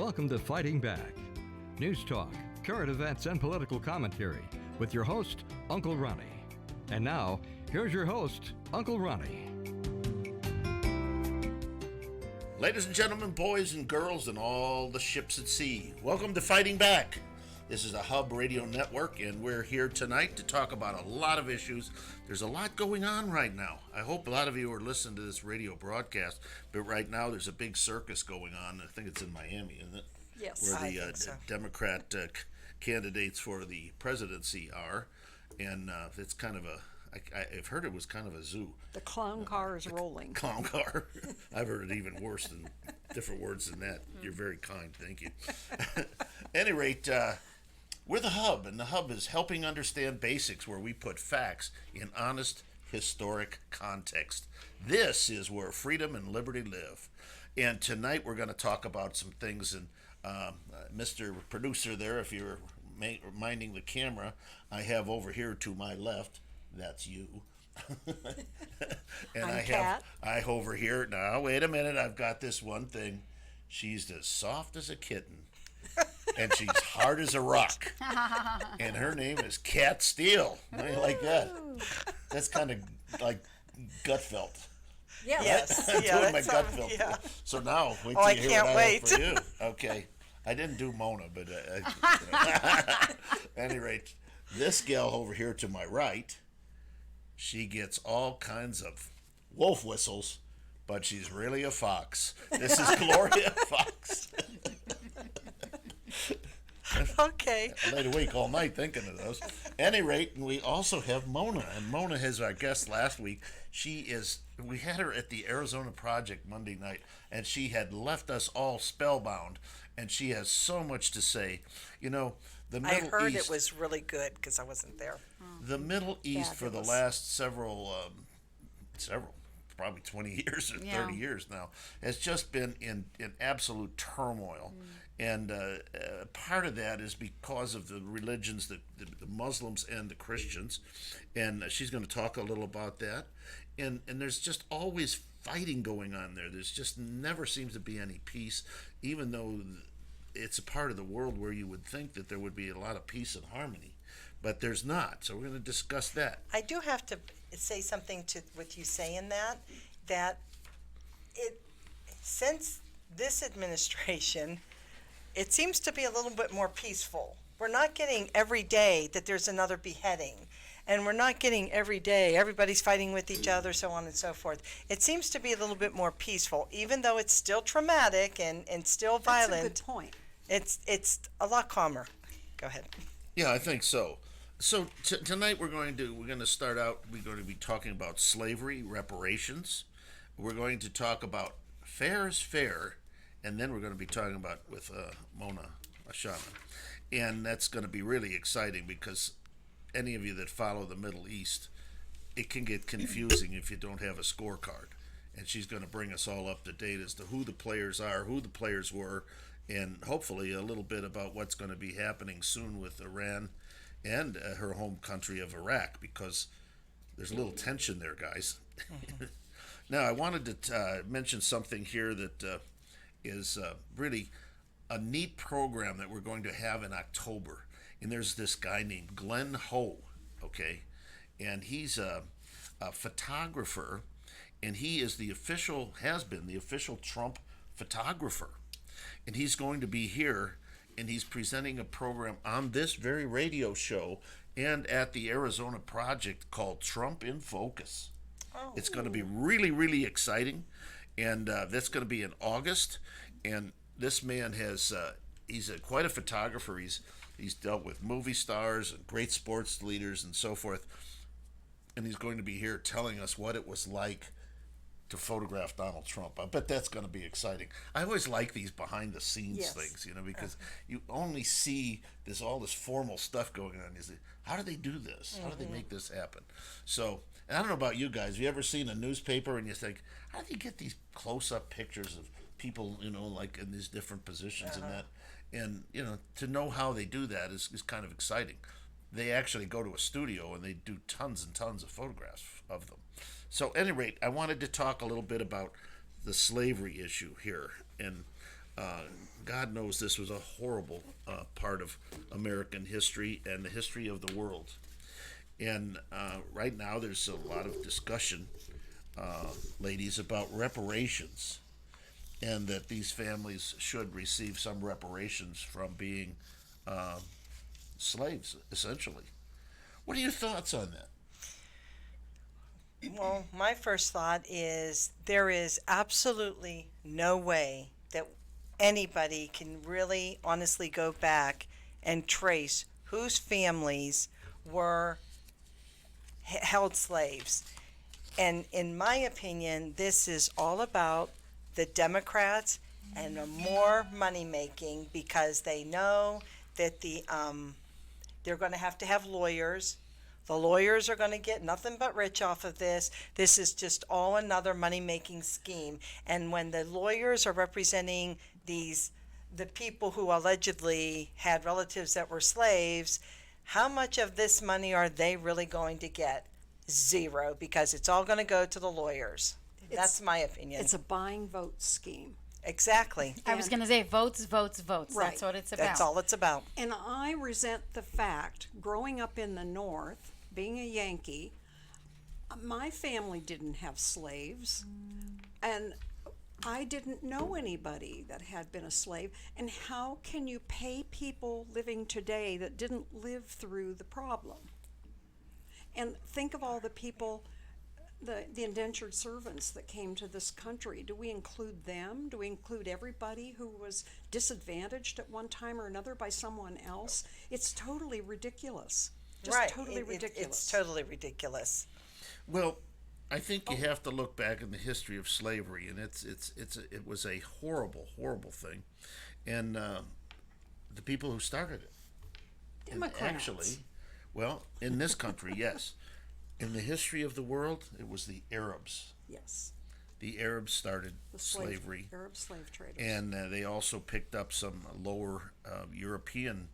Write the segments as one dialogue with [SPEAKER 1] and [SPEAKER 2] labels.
[SPEAKER 1] Welcome to Fighting Back. News talk, current events, and political commentary with your host, Uncle Ronnie. And now, here's your host, Uncle Ronnie.
[SPEAKER 2] Ladies and gentlemen, boys and girls, and all the ships at sea, welcome to Fighting Back. This is a Hub Radio Network, and we're here tonight to talk about a lot of issues. There's a lot going on right now. I hope a lot of you are listening to this radio broadcast, but right now there's a big circus going on. I think it's in Miami, isn't it?
[SPEAKER 3] Yes,
[SPEAKER 2] where
[SPEAKER 3] I
[SPEAKER 2] the
[SPEAKER 3] think so.
[SPEAKER 2] Democrat candidates for the presidency are, and it's kind of a, I've heard it was kind of a zoo.
[SPEAKER 3] The clown car is rolling.
[SPEAKER 2] Clown car. I've heard it even worse than different words than that. You're very kind. Thank you. At any rate, we're the Hub, and the Hub is helping understand basics where we put facts in honest, historic context. This is where freedom and liberty live. And tonight we're going to talk about some things, and Mr. Producer there, if you're minding the camera, I have over here to my left, that's you. And
[SPEAKER 3] I'm
[SPEAKER 2] I
[SPEAKER 3] Kat.
[SPEAKER 2] I over here, now wait a minute, I've got this one thing. She's as soft as a kitten. And she's hard as a rock. And her name is Kat Steele. How do you like that? That's kind of like gut felt.
[SPEAKER 3] Yeah.
[SPEAKER 4] Yes.
[SPEAKER 2] I'm
[SPEAKER 4] Yeah,
[SPEAKER 2] doing my
[SPEAKER 4] that
[SPEAKER 2] gut
[SPEAKER 4] sounds-
[SPEAKER 2] felt.
[SPEAKER 4] yeah.
[SPEAKER 2] So now, wait till
[SPEAKER 4] Oh, I
[SPEAKER 2] you hear
[SPEAKER 4] can't
[SPEAKER 2] what I have
[SPEAKER 4] wait.
[SPEAKER 2] for you. Okay. I didn't do Mona, but at any rate, this gal over here to my right, she gets all kinds of wolf whistles, but she's really a fox. This is Gloria Fox.
[SPEAKER 4] Okay.
[SPEAKER 2] I laid awake all night thinking of those. Any rate, and we also have Mona, and Mona is our guest last week. We had her at the Arizona Project Monday night, and she had left us all spellbound, and she has so much to say. You know, the
[SPEAKER 4] I
[SPEAKER 2] Middle
[SPEAKER 4] heard
[SPEAKER 2] East,
[SPEAKER 4] it was really good because I wasn't there.
[SPEAKER 2] the Middle East for the
[SPEAKER 3] Fabulous.
[SPEAKER 2] last several, probably 20 years or 30 years now, has just been in absolute turmoil. And part of that is because of the religions, the Muslims and the Christians. And she's going to talk a little about that. And there's just always fighting going on there. There's just never seems to be any peace, even though it's a part of the world where you would think that there would be a lot of peace and harmony. But there's not. So we're going to discuss that.
[SPEAKER 4] I do have to say something to with you saying that it since this administration, it seems to be a little bit more peaceful. We're not getting every day that there's another beheading, and we're not getting every day everybody's fighting with each other, so on and so forth. It seems to be a little bit more peaceful, even though it's still traumatic and still violent.
[SPEAKER 3] That's a good point.
[SPEAKER 4] It's a lot calmer. Go ahead.
[SPEAKER 2] Yeah, I think so. So tonight we're going to start out. We're going to be talking about slavery, reparations. We're going to talk about fair is fair, and then we're going to be talking about with Mona Ashana, and that's going to be really exciting because any of you that follow the Middle East, it can get confusing if you don't have a scorecard. And she's going to bring us all up to date as to who the players are, who the players were, and hopefully a little bit about what's going to be happening soon with Iran and her home country of Iraq, because there's a little tension there, guys. Now, I wanted to mention something here that is really a neat program that we're going to have in October. And there's this guy named Glenn Ho, okay? And he's a photographer, and he is has been the official Trump photographer. And he's going to be here, and he's presenting a program on this very radio show and at the Arizona Project called Trump in Focus.
[SPEAKER 4] Oh.
[SPEAKER 2] It's going to be really, really exciting, and that's going to be in August. And this man he's quite a photographer. He's dealt with movie stars and great sports leaders and so forth. And he's going to be here telling us what it was like to photograph Donald Trump. I bet that's going to be exciting. I always like these behind the scenes
[SPEAKER 3] Yes.
[SPEAKER 2] things, because you only see all this formal stuff going on. You say, how do they do this? How do they make this happen? So, and I don't know about you guys. Have you ever seen a newspaper and you think, how do you get these close-up pictures of people, like in these different positions and that? And, to know how they do that is kind of exciting. They actually go to a studio and they do tons and tons of photographs of them. So, at any rate, I wanted to talk a little bit about the slavery issue here. And God knows this was a horrible part of American history and the history of the world. And right now, there's a lot of discussion, ladies, about reparations, and that these families should receive some reparations from being slaves, essentially. What are your thoughts on that?
[SPEAKER 4] Well, my first thought is there is absolutely no way that anybody can really honestly go back and trace whose families were held slaves. And in my opinion, this is all about the Democrats and the more money making because they know that they're going to have lawyers. The lawyers are going to get nothing but rich off of this. This is just all another money making scheme. And when the lawyers are representing the people who allegedly had relatives that were slaves, how much of this money are they really going to get? Zero, because it's all going to go to the lawyers. That's my opinion.
[SPEAKER 3] It's a buying vote scheme.
[SPEAKER 4] Exactly.
[SPEAKER 5] I was going to say votes, votes, votes.
[SPEAKER 3] Right.
[SPEAKER 5] That's what it's about.
[SPEAKER 4] That's all it's about.
[SPEAKER 3] And I resent the fact, growing up in the North, being a Yankee, my family didn't have slaves. And I didn't know anybody that had been a slave. And how can you pay people living today that didn't live through the problem? And think of all the people, the indentured servants that came to this country. Do we include them? Do we include everybody who was disadvantaged at one time or another by someone else? It's totally ridiculous. Just
[SPEAKER 4] Right.
[SPEAKER 3] totally ridiculous.
[SPEAKER 4] It's totally ridiculous.
[SPEAKER 2] Well, I think you have to look back in the history of slavery, and it was a horrible, horrible thing, and the people who started it. And
[SPEAKER 3] Democrats.
[SPEAKER 2] actually, well, in this country, yes. In the history of the world, it was the Arabs.
[SPEAKER 3] Yes.
[SPEAKER 2] The Arabs started
[SPEAKER 3] The
[SPEAKER 2] slavery,
[SPEAKER 3] Arab slave traders.
[SPEAKER 2] and they also picked up some lower European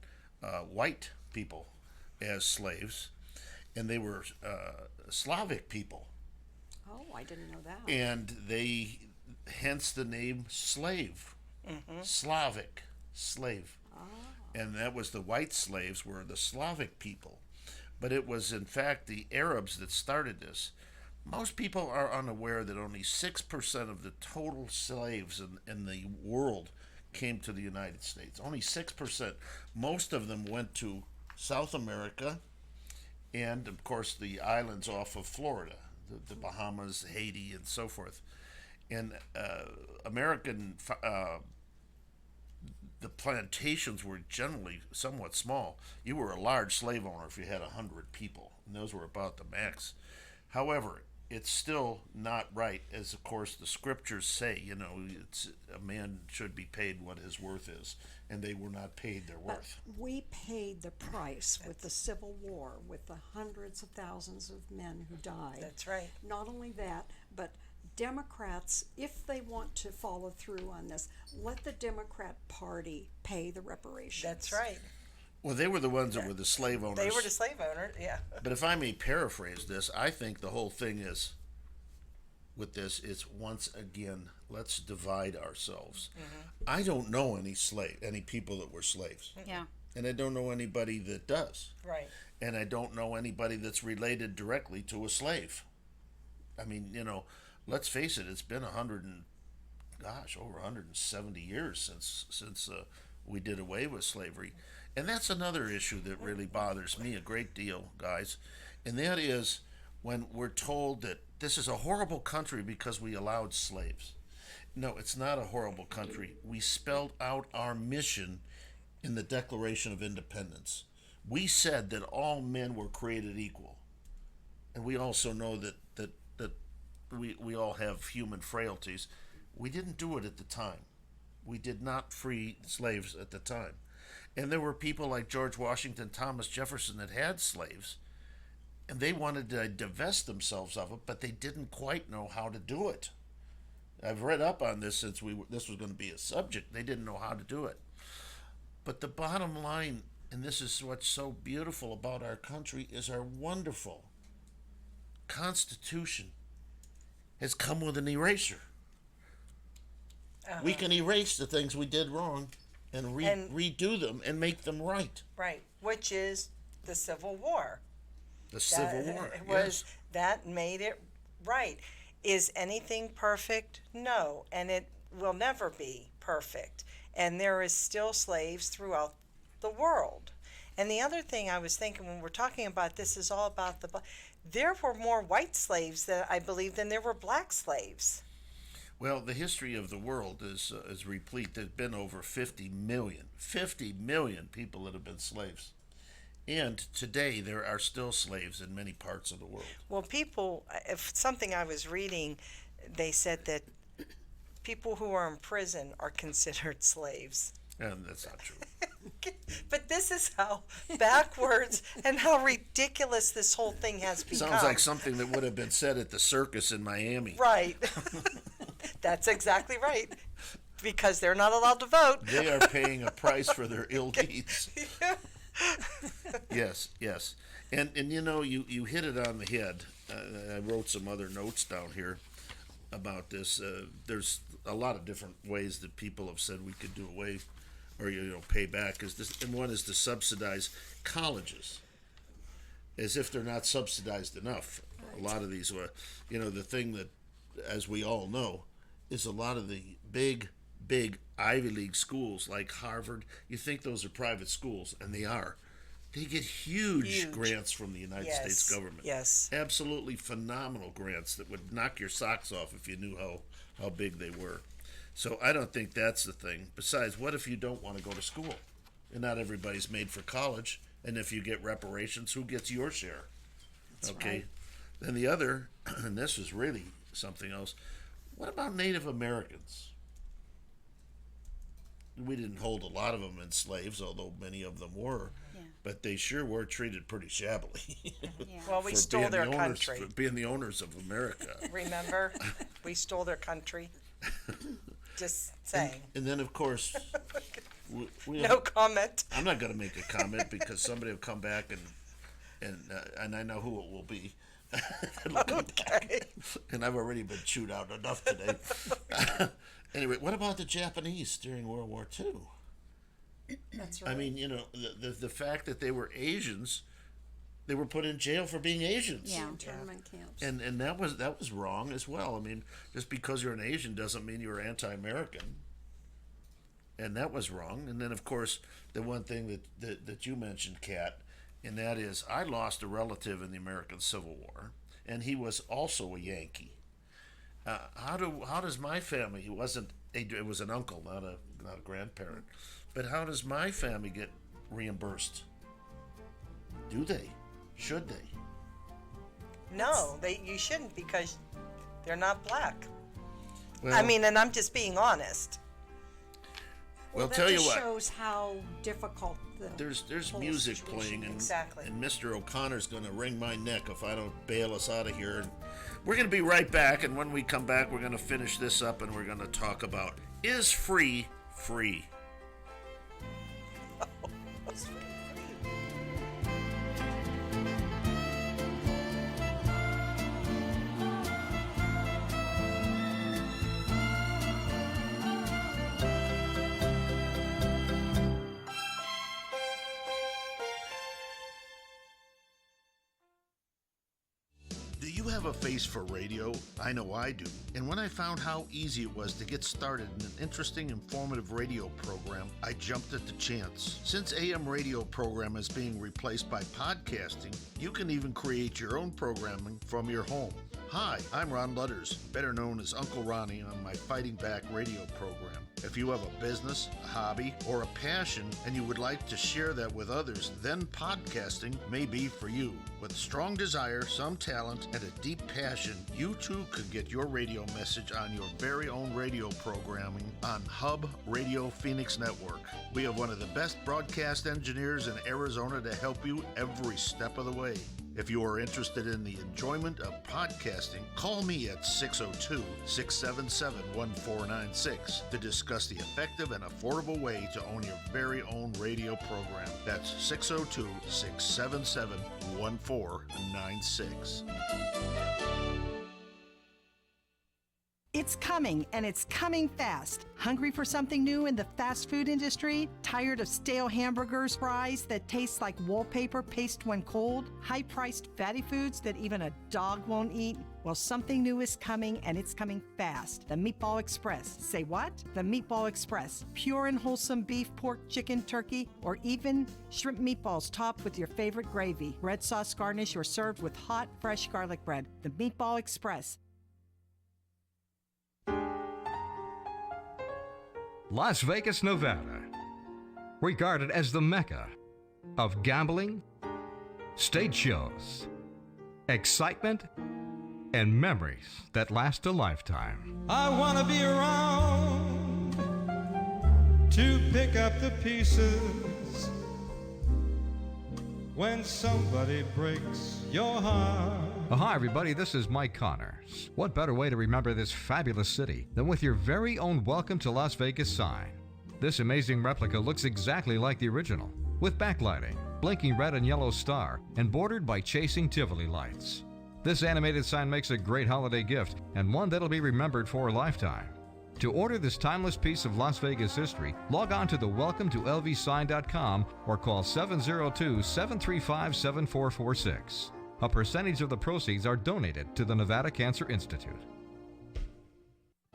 [SPEAKER 2] white people as slaves, and they were Slavic people,
[SPEAKER 3] Oh, I didn't know that.
[SPEAKER 2] and they hence the name slave, Slavic slave, and that was the white slaves were the Slavic people, but it was in fact the Arabs that started this. Most people are unaware that only 6% of the total slaves in the world came to the United States. Only 6%. Most of them went to South America and, of course, the islands off of Florida, the Bahamas, Haiti, and so forth. And the plantations were generally somewhat small. You were a large slave owner if you had 100 people, and those were about the max. However, it's still not right, as of course the scriptures say. It's a man should be paid what his worth is, and they were not paid their
[SPEAKER 3] But
[SPEAKER 2] worth.
[SPEAKER 3] we paid the price with the Civil War, with the hundreds of thousands of men who died.
[SPEAKER 4] That's right.
[SPEAKER 3] Not only that, but Democrats, if they want to follow through on this, let the Democrat Party pay the reparations.
[SPEAKER 4] That's right.
[SPEAKER 2] Well, they were the ones that were the slave owners.
[SPEAKER 4] They were the slave owner, yeah.
[SPEAKER 2] But if I may paraphrase this, I think the whole thing is, with this, is once again, let's divide ourselves. I don't know any people that were slaves,
[SPEAKER 5] Yeah.
[SPEAKER 2] and I don't know anybody that does,
[SPEAKER 4] Right.
[SPEAKER 2] and I don't know anybody that's related directly to a slave. I mean, let's face it, it's been over 170 years since we did away with slavery. And that's another issue that really bothers me a great deal, guys. And that is when we're told that this is a horrible country because we allowed slaves. No, it's not a horrible country. We spelled out our mission in the Declaration of Independence. We said that all men were created equal. And we also know that we all have human frailties. We didn't do it at the time. We did not free slaves at the time. And there were people like George Washington, Thomas Jefferson that had slaves, and they wanted to divest themselves of it, but they didn't quite know how to do it. I've read up on this since this was going to be a subject. They didn't know how to do it. But the bottom line, and this is what's so beautiful about our country, is our wonderful Constitution has come with an eraser. We can erase the things we did wrong and,
[SPEAKER 4] And-
[SPEAKER 2] redo them and make them right.
[SPEAKER 4] Right, which is the Civil War.
[SPEAKER 2] The Civil War.
[SPEAKER 4] It was that made it right. Is anything perfect? No, and it will never be perfect. And there is still slaves throughout the world. And the other thing I was thinking when we're talking about this is all about there were more white slaves that I believe than there were black slaves.
[SPEAKER 2] Well, the history of the world is replete. There's been over 50 million people that have been slaves. And today there are still slaves in many parts of the world.
[SPEAKER 4] Well, people, if something I was reading, they said that people who are in prison are considered slaves.
[SPEAKER 2] And that's not true.
[SPEAKER 4] But this is how backwards and how ridiculous this whole thing has become.
[SPEAKER 2] Sounds like something that would have been said at the circus in Miami.
[SPEAKER 4] Right. That's exactly right. Because they're not allowed to vote.
[SPEAKER 2] They are paying a price for their ill deeds. Yes. And you know, you hit it on the head. I wrote some other notes down here about this. There's a lot of different ways that people have said we could do away or pay back. And one is to subsidize colleges, as if they're not subsidized enough. A lot of these were, the thing that, as we all know, is a lot of the big Ivy League schools like Harvard. You think those are private schools, and they are. They get huge grants from the United States government.
[SPEAKER 4] Yes.
[SPEAKER 2] Absolutely phenomenal grants that would knock your socks off if you knew how big they were. So I don't think that's the thing. Besides, what if you don't want to go to school? And not everybody's made for college. And if you get reparations, who gets your share? Okay.
[SPEAKER 3] right.
[SPEAKER 2] Then the other, and this is really something else, what about Native Americans? We didn't hold a lot of them in slaves, although many of them were.
[SPEAKER 5] Yeah.
[SPEAKER 2] But they sure were treated pretty shabbily.
[SPEAKER 5] Yeah.
[SPEAKER 4] Well, we
[SPEAKER 2] for
[SPEAKER 4] stole
[SPEAKER 2] being
[SPEAKER 4] their
[SPEAKER 2] the owners,
[SPEAKER 4] country.
[SPEAKER 2] for being the owners of America.
[SPEAKER 4] Remember? We stole their country. Just saying.
[SPEAKER 2] And then, of course, we
[SPEAKER 4] No comment.
[SPEAKER 2] I'm not going to make a comment because somebody will come back and I know who it will be.
[SPEAKER 4] Okay.
[SPEAKER 2] And I've already been chewed out enough today. Anyway, what about the Japanese during World War II?
[SPEAKER 3] That's right.
[SPEAKER 2] I mean, the fact that they were Asians, they were put in jail for being Asians.
[SPEAKER 5] Yeah.
[SPEAKER 3] Internment camps.
[SPEAKER 2] And that was wrong as well. I mean, just because you're an Asian doesn't mean you're anti-American. And that was wrong. And then, of course, the one thing that you mentioned, Kat, and that is I lost a relative in the American Civil War, and he was also a Yankee. How does my family? It was an uncle, not a grandparent, but how does my family get reimbursed? Do they? Should they?
[SPEAKER 4] No, you shouldn't because they're not black.
[SPEAKER 2] Well,
[SPEAKER 4] I mean, and I'm just being honest.
[SPEAKER 2] well,
[SPEAKER 3] that
[SPEAKER 2] tell you
[SPEAKER 3] just
[SPEAKER 2] what.
[SPEAKER 3] shows how difficult the
[SPEAKER 2] There's
[SPEAKER 3] whole
[SPEAKER 2] music
[SPEAKER 3] situation
[SPEAKER 2] playing, and,
[SPEAKER 4] Exactly.
[SPEAKER 2] and Mr. O'Connor's going to wring my neck if I don't bail us out of here. And we're going to be right back, and when we come back, we're going to finish this up, and we're going to talk about, is free free?
[SPEAKER 3] is free.
[SPEAKER 2] Do you have a face for radio? I know I do. And when I found how easy it was to get started in an interesting, informative radio program, I jumped at the chance. Since AM radio program is being replaced by podcasting, you can even create your own programming from your home. Hi, I'm Ron Lutters, better known as Uncle Ronnie on my Fighting Back radio program. If you have a business, a hobby, or a passion and you would like to share that with others, then podcasting may be for you. With a strong desire, some talent, and a deep passion, you too could get your radio message on your very own radio programming on Hub Radio Phoenix Network. We have one of the best broadcast engineers in Arizona to help you every step of the way. If you are interested in the enjoyment of podcasting, call me at 602-677-1496 to discuss the effective and affordable way to own your very own radio program. That's 602-677-1496. 1496.
[SPEAKER 6] 1496. It's coming, and it's coming fast. Hungry for something new in the fast food industry? Tired of stale hamburgers, fries that taste like wallpaper paste when cold? High-priced fatty foods that even a dog won't eat? Well, something new is coming, and it's coming fast. The Meatball Express. Say what? The Meatball Express. Pure and wholesome beef, pork, chicken, turkey, or even shrimp meatballs topped with your favorite gravy. Red sauce garnish or served with hot, fresh garlic bread. The Meatball Express.
[SPEAKER 1] Las Vegas, Nevada, regarded as the mecca of gambling, stage shows, excitement, and memories that last a lifetime.
[SPEAKER 7] I want to be around to pick up the pieces when somebody breaks your heart.
[SPEAKER 1] Hi, everybody. This is Mike Connors. What better way to remember this fabulous city than with your very own Welcome to Las Vegas sign? This amazing replica looks exactly like the original, with backlighting, blinking red and yellow star, and bordered by chasing Tivoli lights. This animated sign makes a great holiday gift and one that'll be remembered for a lifetime. To order this timeless piece of Las Vegas history, log on to the welcometolvsign.com or call 702-735-7446. A percentage of the proceeds are donated to the Nevada Cancer Institute.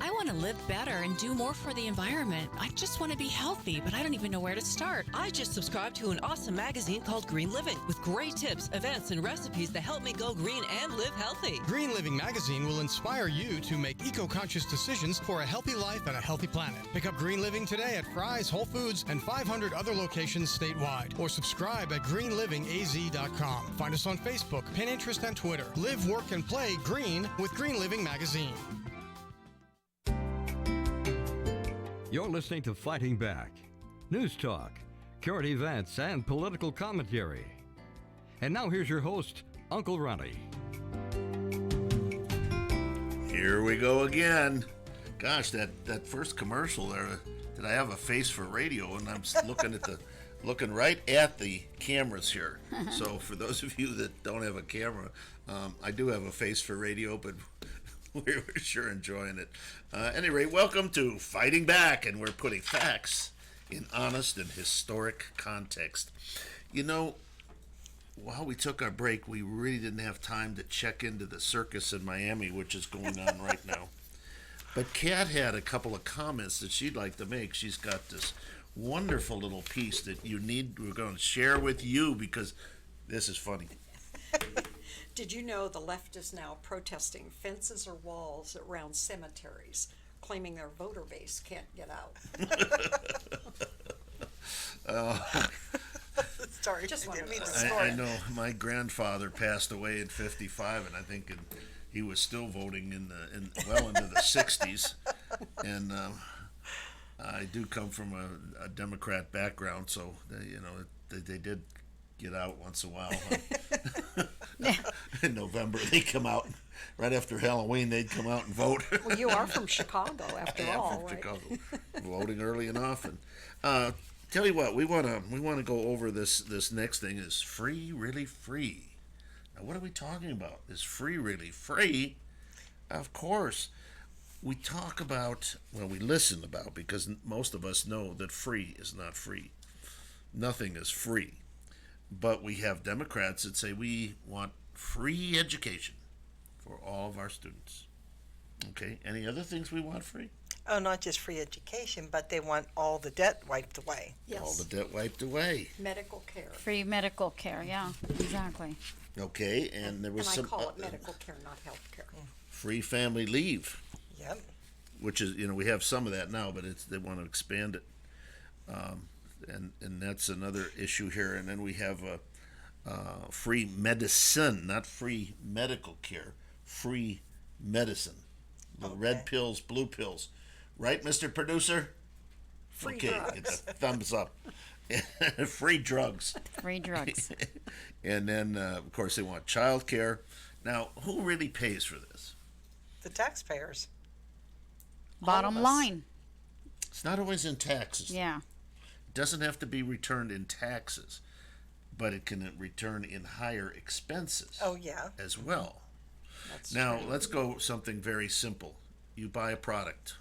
[SPEAKER 8] I want to live better and do more for the environment. I just want to be healthy, but I don't even know where to start.
[SPEAKER 9] I just subscribed to an awesome magazine called Green Living with great tips, events, and recipes that help me go green and live healthy.
[SPEAKER 10] Green Living magazine will inspire you to make eco-conscious decisions for a healthy life and a healthy planet. Pick up Green Living today at Fry's, Whole Foods, and 500 other locations statewide, or subscribe at greenlivingaz.com. Find us on Facebook, Pinterest, and Twitter. Live, work, and play green with Green Living magazine.
[SPEAKER 1] You're listening to Fighting Back, news talk, current events, and political commentary. And now here's your host, Uncle Ronnie.
[SPEAKER 2] Here we go again. Gosh, that first commercial there, did I have a face for radio? And I'm looking right at the cameras here. So for those of you that don't have a camera, I do have a face for radio, but we're sure enjoying it. Any rate, welcome to Fighting Back, and we're putting facts in honest and historic context. You know, while we took our break, we really didn't have time to check into the circus in Miami, which is going on right now. But Kat had a couple of comments that she'd like to make. She's got this wonderful little piece that we're going to share with you because this is funny.
[SPEAKER 3] Did you know the left is now protesting fences or walls around cemeteries, claiming their voter base can't get out?
[SPEAKER 4] Sorry,
[SPEAKER 3] Just
[SPEAKER 4] I didn't
[SPEAKER 3] wanted
[SPEAKER 4] mean
[SPEAKER 3] to
[SPEAKER 4] to
[SPEAKER 3] say
[SPEAKER 4] snort.
[SPEAKER 2] I know my grandfather passed away at 55, and I think he was still voting well into the 60s. And I do come from a Democrat background, so they did get out once in a while. In November, they come out right after Halloween. They'd come out and vote.
[SPEAKER 3] Well, you are from Chicago, after all, right?
[SPEAKER 2] Chicago, voting early and often. Tell you what, we want to go over this next thing. Is free really free? Now, what are we talking about? Is free really free? Of course, we talk about, we listen about, because most of us know that free is not free. Nothing is free. But we have Democrats that say we want free education for all of our students. Okay, any other things we want free?
[SPEAKER 4] Oh, not just free education, but they want all the debt wiped away.
[SPEAKER 3] Yes.
[SPEAKER 2] All the debt wiped away.
[SPEAKER 3] Medical care.
[SPEAKER 5] Free medical care, yeah, exactly.
[SPEAKER 2] Okay, and there was
[SPEAKER 3] And
[SPEAKER 2] some
[SPEAKER 3] I call it medical care, not health care.
[SPEAKER 2] free family leave,
[SPEAKER 4] Yep.
[SPEAKER 2] which is, we have some of that now, but they want to expand it. And that's another issue here. And then we have free medicine, not free medical care, free medicine. The red pills, blue pills. Right, Mr. Producer?
[SPEAKER 3] Free
[SPEAKER 2] Okay,
[SPEAKER 3] drugs.
[SPEAKER 2] get the thumbs up. Free drugs.
[SPEAKER 5] Free drugs.
[SPEAKER 2] And then, of course, they want child care. Now, who really pays for this?
[SPEAKER 4] The taxpayers.
[SPEAKER 5] Bottom
[SPEAKER 4] us.
[SPEAKER 5] line.
[SPEAKER 2] It's not always in taxes.
[SPEAKER 5] Yeah.
[SPEAKER 2] It doesn't have to be returned in taxes, but it can return in higher expenses
[SPEAKER 4] Oh, yeah.
[SPEAKER 2] as well.
[SPEAKER 3] That's
[SPEAKER 2] Now,
[SPEAKER 3] true.
[SPEAKER 2] let's go something very simple. you buy a product.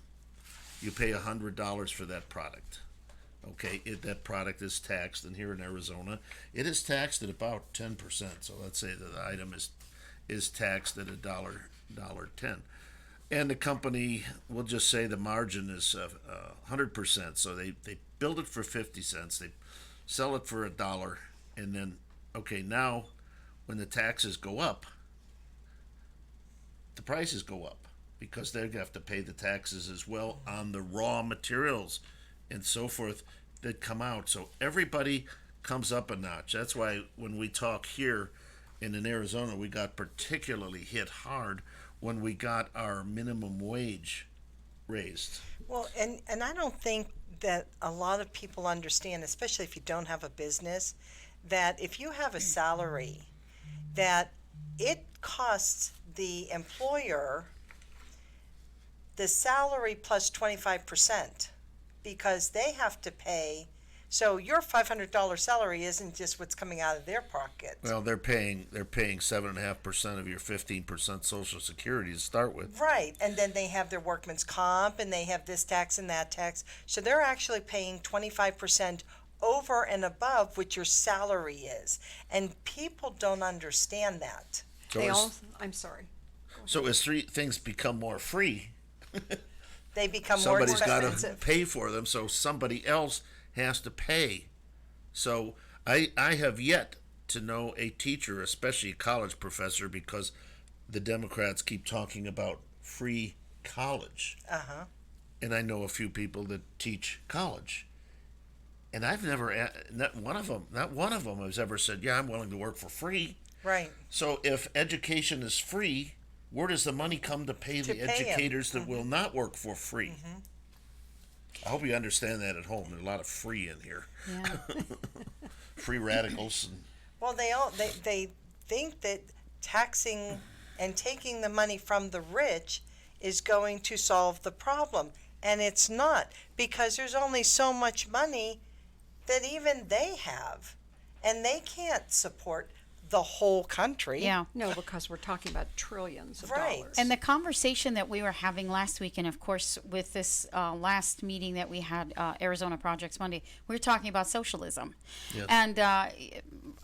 [SPEAKER 2] You pay $100 for that product. Okay, that product is taxed, and here in Arizona, it is taxed at about 10%. So let's say that the item is taxed at $1.10, and the company will just say the margin is 100%. So they build it for 50 cents, they sell it for $1, and then okay, now when the taxes go up, the prices go up because they have to pay the taxes as well on the raw materials and so forth that come out. So everybody comes up a notch. That's why when we talk here in Arizona, we got particularly hit hard when we got our minimum wage raised.
[SPEAKER 4] Well, and I don't think that a lot of people understand, especially if you don't have a business, that if you have a salary, that it costs the employer the salary plus 25%, because they have to pay. So your $500 salary isn't just what's coming out of their pocket.
[SPEAKER 2] Well, they're paying 7.5% of your 15% Social Security to start with.
[SPEAKER 4] Right, and then they have their workman's comp, and they have this tax and that tax. So they're actually paying 25% over and above what your salary is, and people don't understand that.
[SPEAKER 2] So
[SPEAKER 3] I'm sorry.
[SPEAKER 2] So as things become more free,
[SPEAKER 4] They become more
[SPEAKER 2] somebody's got to
[SPEAKER 4] expensive.
[SPEAKER 2] pay for them, so somebody else has to pay. So I have yet to know a teacher, especially a college professor, because the Democrats keep talking about free college.
[SPEAKER 4] Uh-huh.
[SPEAKER 2] And I know a few people that teach college. And I've never, not one of them has ever said, yeah, I'm willing to work for free.
[SPEAKER 4] Right.
[SPEAKER 2] So if education is free, where does the money come to pay the
[SPEAKER 4] pay 'em.
[SPEAKER 2] educators that will not work for free? I hope you understand that at home. There's a lot of free in here.
[SPEAKER 5] Yeah.
[SPEAKER 2] Free radicals. And,
[SPEAKER 4] Well, they think that taxing and taking the money from the rich is going to solve the problem, and it's not, because there's only so much money that even they have, and they can't support the whole country.
[SPEAKER 5] Yeah.
[SPEAKER 3] No, because we're talking about trillions of
[SPEAKER 4] Right.
[SPEAKER 3] dollars.
[SPEAKER 5] And the conversation that we were having last week, and of course with this last meeting that we had, Arizona Projects Monday, we were talking about socialism.
[SPEAKER 2] Yes.
[SPEAKER 5] And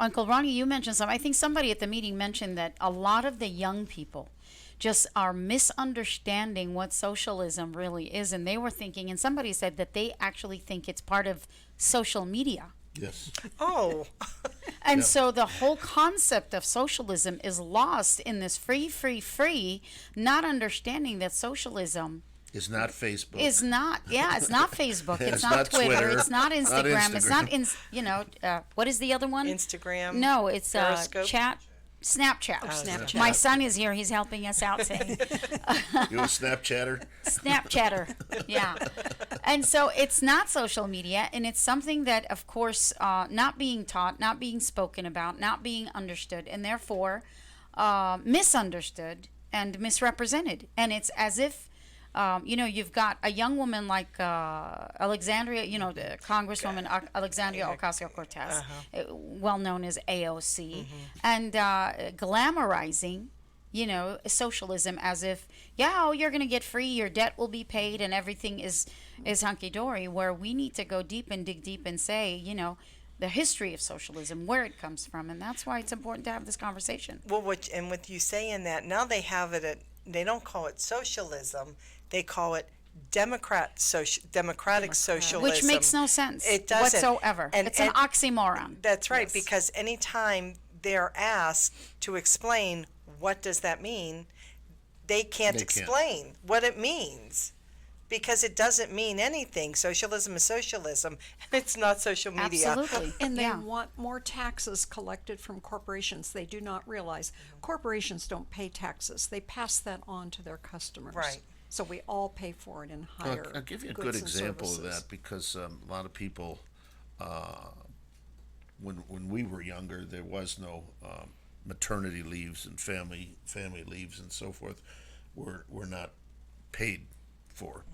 [SPEAKER 5] Uncle Ronnie, you mentioned something. I think somebody at the meeting mentioned that a lot of the young people just are misunderstanding what socialism really is. And they were thinking, and somebody said that they actually think it's part of social media.
[SPEAKER 2] yes.
[SPEAKER 4] Oh,
[SPEAKER 5] And so the whole concept of socialism is lost in this free, not understanding that socialism
[SPEAKER 2] It's not Facebook.
[SPEAKER 5] is not, it's not Facebook, it's,
[SPEAKER 2] It's
[SPEAKER 5] not
[SPEAKER 2] not
[SPEAKER 5] Twitter,
[SPEAKER 2] Twitter,
[SPEAKER 5] it's not
[SPEAKER 2] not
[SPEAKER 5] Instagram, it's not,
[SPEAKER 2] Instagram.
[SPEAKER 5] what is the other one?
[SPEAKER 4] Instagram.
[SPEAKER 5] No, it's
[SPEAKER 4] Periscope?
[SPEAKER 5] Snapchat.
[SPEAKER 3] Snapchat.
[SPEAKER 5] My son is here, he's helping us out saying,
[SPEAKER 2] You a Snapchatter?
[SPEAKER 5] Snapchatter, yeah. And so it's not social media, and it's something that, of course, not being taught, not being spoken about, not being understood, and therefore misunderstood and misrepresented. And it's as if, you've got a young woman like Alexandria, the Congresswoman Alexandria Ocasio-Cortez, well known as AOC, and glamorizing socialism as if, you're going to get free, your debt will be paid, and everything is hunky-dory, where we need to go deep and dig deep and say, the history of socialism, where it comes from, and that's why it's important to have this conversation.
[SPEAKER 4] Well, with you saying that, now they have it they don't call it socialism, they call it democratic socialism.
[SPEAKER 5] Which makes no sense
[SPEAKER 4] It doesn't.
[SPEAKER 5] whatsoever. It's an oxymoron.
[SPEAKER 4] That's right,
[SPEAKER 3] Yes.
[SPEAKER 4] because anytime they're asked to explain what does that mean, they can't
[SPEAKER 2] They can't.
[SPEAKER 4] explain what it means, because it doesn't mean anything. Socialism is socialism, and it's not social media.
[SPEAKER 5] Absolutely.
[SPEAKER 3] And they
[SPEAKER 5] Yeah.
[SPEAKER 3] want more taxes collected from corporations. They do not realize corporations don't pay taxes. They pass that on to their customers.
[SPEAKER 4] Right.
[SPEAKER 3] So we all pay for it in higher
[SPEAKER 2] I'll give you a
[SPEAKER 3] goods
[SPEAKER 2] good
[SPEAKER 3] and
[SPEAKER 2] example of
[SPEAKER 3] services.
[SPEAKER 2] that, because a lot of people, when we were younger, there was no maternity leaves and family leaves and so forth were not paid for.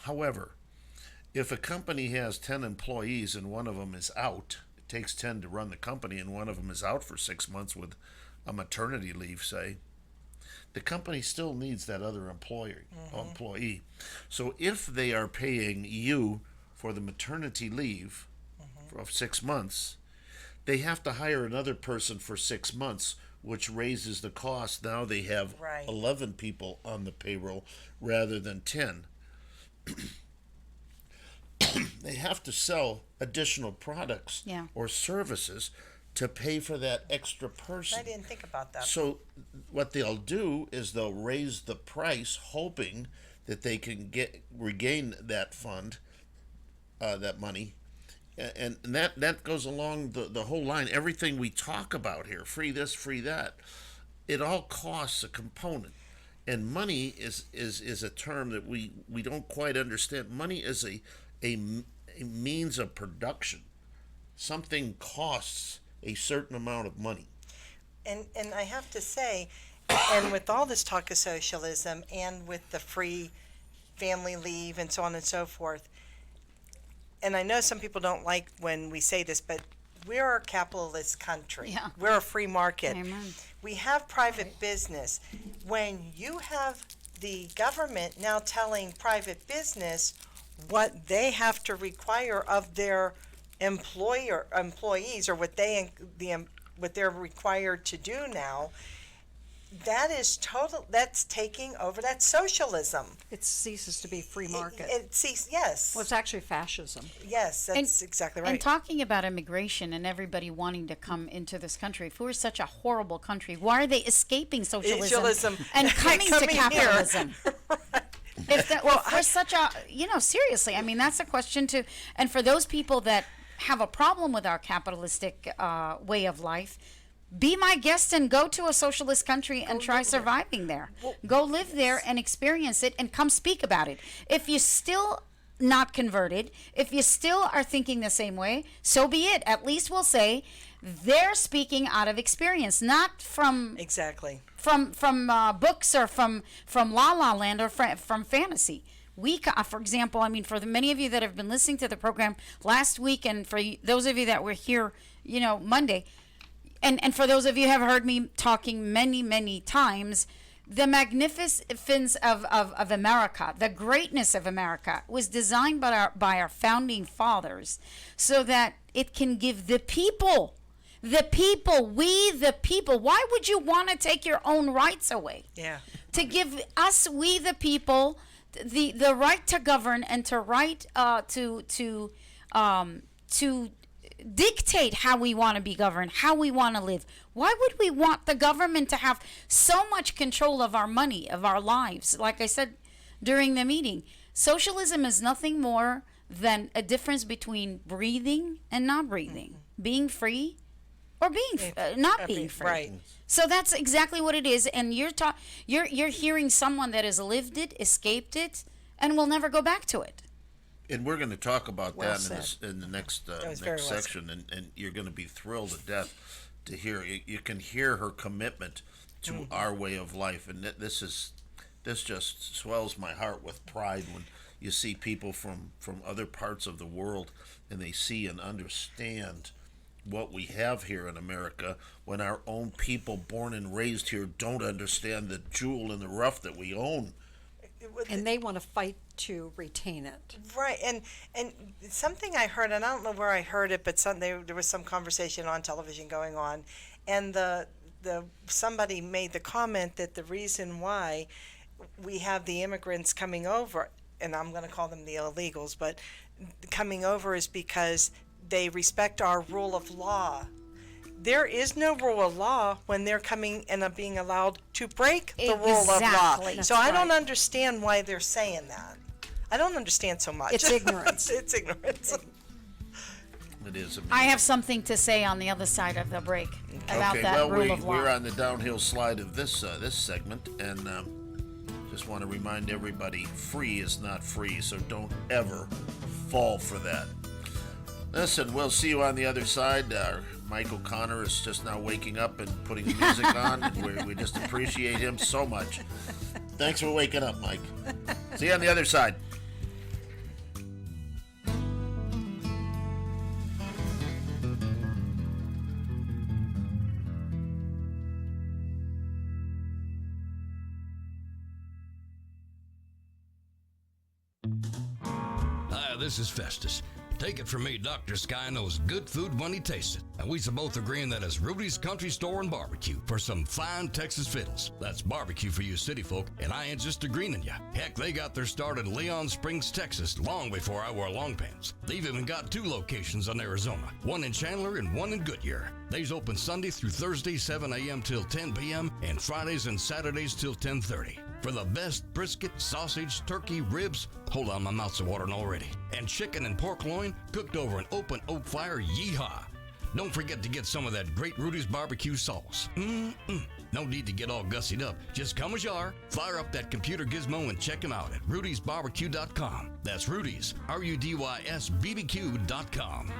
[SPEAKER 2] However, if a company has 10 employees and one of them is out, it takes 10 to run the company, and one of them is out for 6 months with a maternity leave, say, the company still needs that other employee. So if they are paying you for the maternity leave of 6 months, they have to hire another person for 6 months, which raises the cost. Now they have
[SPEAKER 4] Right.
[SPEAKER 2] 11 people on the payroll rather than 10. They have to sell additional products
[SPEAKER 5] Yeah.
[SPEAKER 2] or services to pay for that extra person.
[SPEAKER 4] I didn't think about that.
[SPEAKER 2] So what they'll do is they'll raise the price, hoping that they can regain that fund, that money, and that goes along the whole line. Everything we talk about here, free this, free that, it all costs a component. And money is a term that we don't quite understand. Money is a means of production. Something costs a certain amount of money.
[SPEAKER 4] And I have to say, and with all this talk of socialism and with the free family leave and so on and so forth, and I know some people don't like when we say this, but we're a capitalist country.
[SPEAKER 5] Yeah.
[SPEAKER 4] We're a free market.
[SPEAKER 5] Amen.
[SPEAKER 4] We have private business. When you have the government now telling private business what they have to require of their employees, or what they're required to do now, that's taking over. That's socialism.
[SPEAKER 3] It ceases to be free market.
[SPEAKER 4] Yes.
[SPEAKER 3] Well, it's actually fascism.
[SPEAKER 4] Yes, that's exactly right.
[SPEAKER 5] And talking about immigration and everybody wanting to come into this country, if we're such a horrible country, why are they escaping socialism and coming to
[SPEAKER 4] Coming here.
[SPEAKER 5] capitalism? If we're such a, seriously, I mean, that's a question to, and for those people that have a problem with our capitalistic way of life, be my guest and go to a socialist country and try surviving there. Go live there and experience it and come speak about it. If you're still not converted, if you still are thinking the same way, so be it. At least we'll say they're speaking out of experience, not from
[SPEAKER 4] exactly
[SPEAKER 5] from books or from La La Land or from fantasy. For example, I mean, for the many of you that have been listening to the program last week, and for those of you that were here, Monday, and for those of you who have heard me talking many, many times, the magnificence of America, the greatness of America, was designed by our founding fathers so that it can give we the people. Why would you want to take your own rights away?
[SPEAKER 4] Yeah.
[SPEAKER 5] To give us, we the people, the right to govern and to to dictate how we want to be governed, how we want to live. Why would we want the government to have so much control of our money, of our lives? Like I said during the meeting, socialism is nothing more than a difference between breathing and not breathing, being free or being not being free.
[SPEAKER 4] Right.
[SPEAKER 5] So that's exactly what it is. And you're hearing someone that has lived it, escaped it, and will never go back to it.
[SPEAKER 2] And we're going to talk about
[SPEAKER 3] Well
[SPEAKER 2] that in the next
[SPEAKER 4] was very well
[SPEAKER 2] section, and you're going to be thrilled to death to hear. You can hear her commitment to our way of life, and this just swells my heart with pride when you see people from other parts of the world, and they see and understand what we have here in America, when our own people born and raised here don't understand the jewel in the rough that we own.
[SPEAKER 3] And they want to fight to retain it.
[SPEAKER 4] Right, and something I heard, and I don't know where I heard it, but there was some conversation on television going on, and somebody made the comment that the reason why we have the immigrants coming over, and I'm going to call them the illegals, but coming over is because they respect our rule of law. There is no rule of law when they're coming and are being allowed to break the rule of law.
[SPEAKER 5] Exactly.
[SPEAKER 4] So I don't understand why they're saying that. I don't understand so much.
[SPEAKER 3] It's ignorance.
[SPEAKER 4] It's ignorance.
[SPEAKER 2] It is amazing.
[SPEAKER 5] I have something to say on the other side of the break about that rule of law.
[SPEAKER 2] We're on the downhill slide of this segment, and just want to remind everybody, free is not free, so don't ever fall for that. Listen, we'll see you on the other side. Mike O'Connor is just now waking up and putting the music on, and we just appreciate him so much. Thanks for waking up, Mike. See you on the other side.
[SPEAKER 11] this is Festus. Take it from me, Dr. Sky knows good food when he tastes it. And we's both agreeing that it's Rudy's Country Store and Barbecue for some fine Texas fiddles. That's barbecue for you city folk, and I ain't just agreeing ya. Heck, they got their start in Leon Springs, Texas, long before I wore long pants. They've even got 2 locations in Arizona, one in Chandler and one in Goodyear. They's open Sunday through Thursday, 7 a.m. till 10 p.m., and Fridays and Saturdays till 10:30. For the best brisket, sausage, turkey, ribs, hold on, my mouth's watering already, and chicken and pork loin cooked over an open oak fire, yeehaw. Don't forget to get some of that great Rudy's barbecue sauce. No need to get all gussied up. Just come as you are, fire up that computer gizmo and check them out at rudysbarbecue.com. That's Rudy's, RUDYS BBQ.com.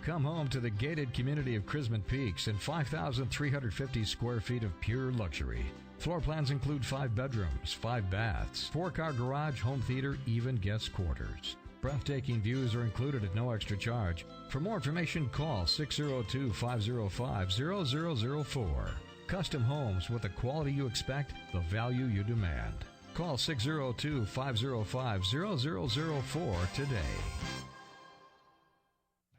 [SPEAKER 1] Come home to the gated community of Chrisman Peaks and 5,350 square feet of pure luxury. Floor plans include 5 bedrooms, 5 baths, 4-car garage, home theater, even guest quarters. Breathtaking views are included at no extra charge. For more information, call 602-505-0004. Custom homes with the quality you expect, the value you demand. Call 602-505-0004 today.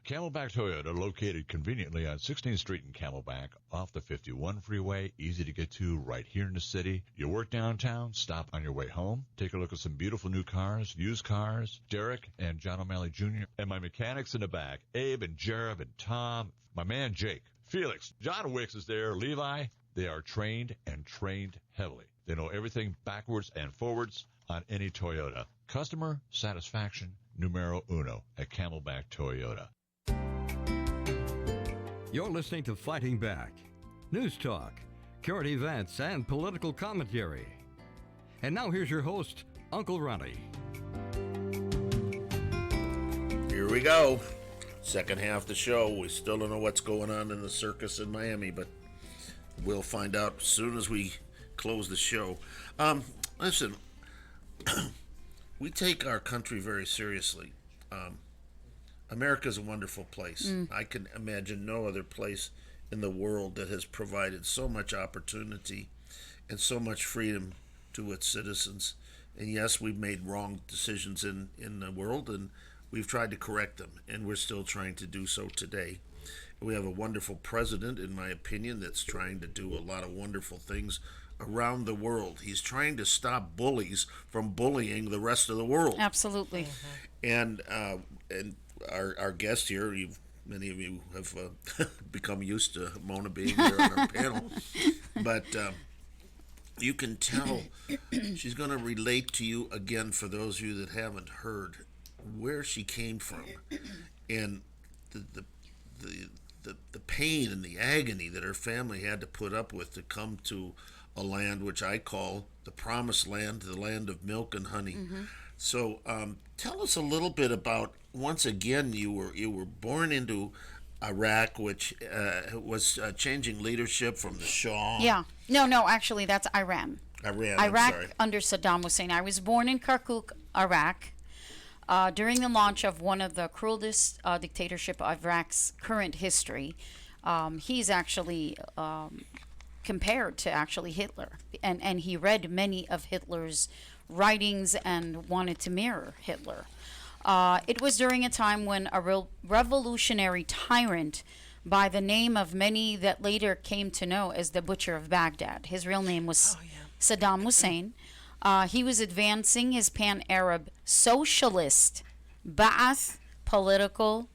[SPEAKER 12] Camelback Toyota, located conveniently on 16th Street in Camelback, off the 51 freeway, easy to get to right here in the city. You work downtown, stop on your way home, take a look at some beautiful new cars, used cars. Derek and John O'Malley Jr. and my mechanics in the back, Abe and Jared and Tom, my man Jake, Felix, John Wicks is there, Levi. They are trained and trained heavily. They know everything backwards and forwards on any Toyota. Customer satisfaction, numero uno at Camelback Toyota.
[SPEAKER 13] You're listening to Fighting Back. News talk, current events, and political commentary. And now here's your host, Uncle Ronnie.
[SPEAKER 2] Here we go. Second half of the show. We still don't know what's going on in the circus in Miami, but we'll find out as soon as we close the show. Listen, we take our country very seriously. America's a wonderful place. I can imagine no other place in the world that has provided so much opportunity and so much freedom to its citizens. And yes, we've made wrong decisions in the world, and we've tried to correct them, and we're still trying to do so today. We have a wonderful president, in my opinion, that's trying to do a lot of wonderful things around the world. He's trying to stop bullies from bullying the rest of the world.
[SPEAKER 5] Absolutely.
[SPEAKER 2] And our guest here, many of you have become used to Mona being here on our panel, but you can tell she's going to relate to you again, for those of you that haven't heard, where she came from and the pain and the agony that her family had to put up with to come to a land which I call the promised land, the land of milk and honey. So tell us a little bit about, once again, you were born into Iraq, which was changing leadership from the Shah.
[SPEAKER 5] Yeah. No, actually, that's Iran.
[SPEAKER 2] Iraq, sorry.
[SPEAKER 5] Under Saddam Hussein. I was born in Kirkuk, Iraq, during the launch of one of the cruelest dictatorship of Iraq's current history. He's actually compared to actually Hitler, and he read many of Hitler's writings and wanted to mirror Hitler. It was during a time when a revolutionary tyrant by the name of many that later came to know as the Butcher of Baghdad. His real name was Saddam Hussein. He was advancing his pan-Arab socialist Ba'ath political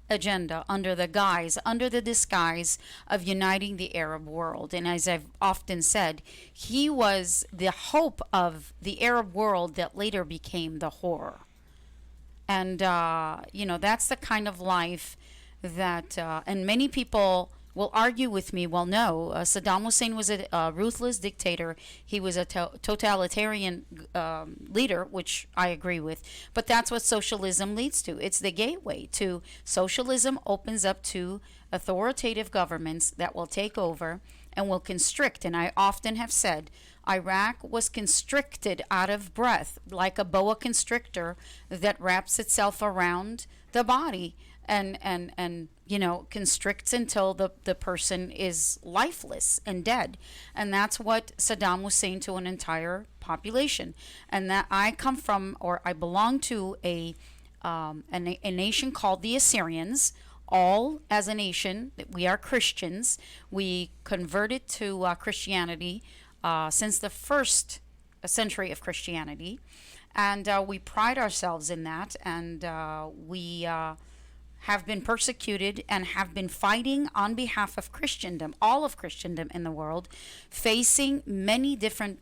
[SPEAKER 5] agenda under the disguise of uniting the Arab world. And as I've often said, he was the hope of the Arab world that later became the horror. And, that's the kind of life that, and many people will argue with me, well, no, Saddam Hussein was a ruthless dictator. He was a totalitarian leader, which I agree with. But that's what socialism leads to. It's the gateway to socialism, opens up to authoritative governments that will take over and will constrict. And I often have said, Iraq was constricted out of breath, like a boa constrictor that wraps itself around the body and constricts until the person is lifeless and dead. And that's what Saddam Hussein to an entire population, and that I come from, or I belong to a nation called the Assyrians. All as a nation, we are Christians. We converted to Christianity since the first century of Christianity, and we pride ourselves in that. And we have been persecuted and have been fighting on behalf of Christendom, all of Christendom in the world, facing many different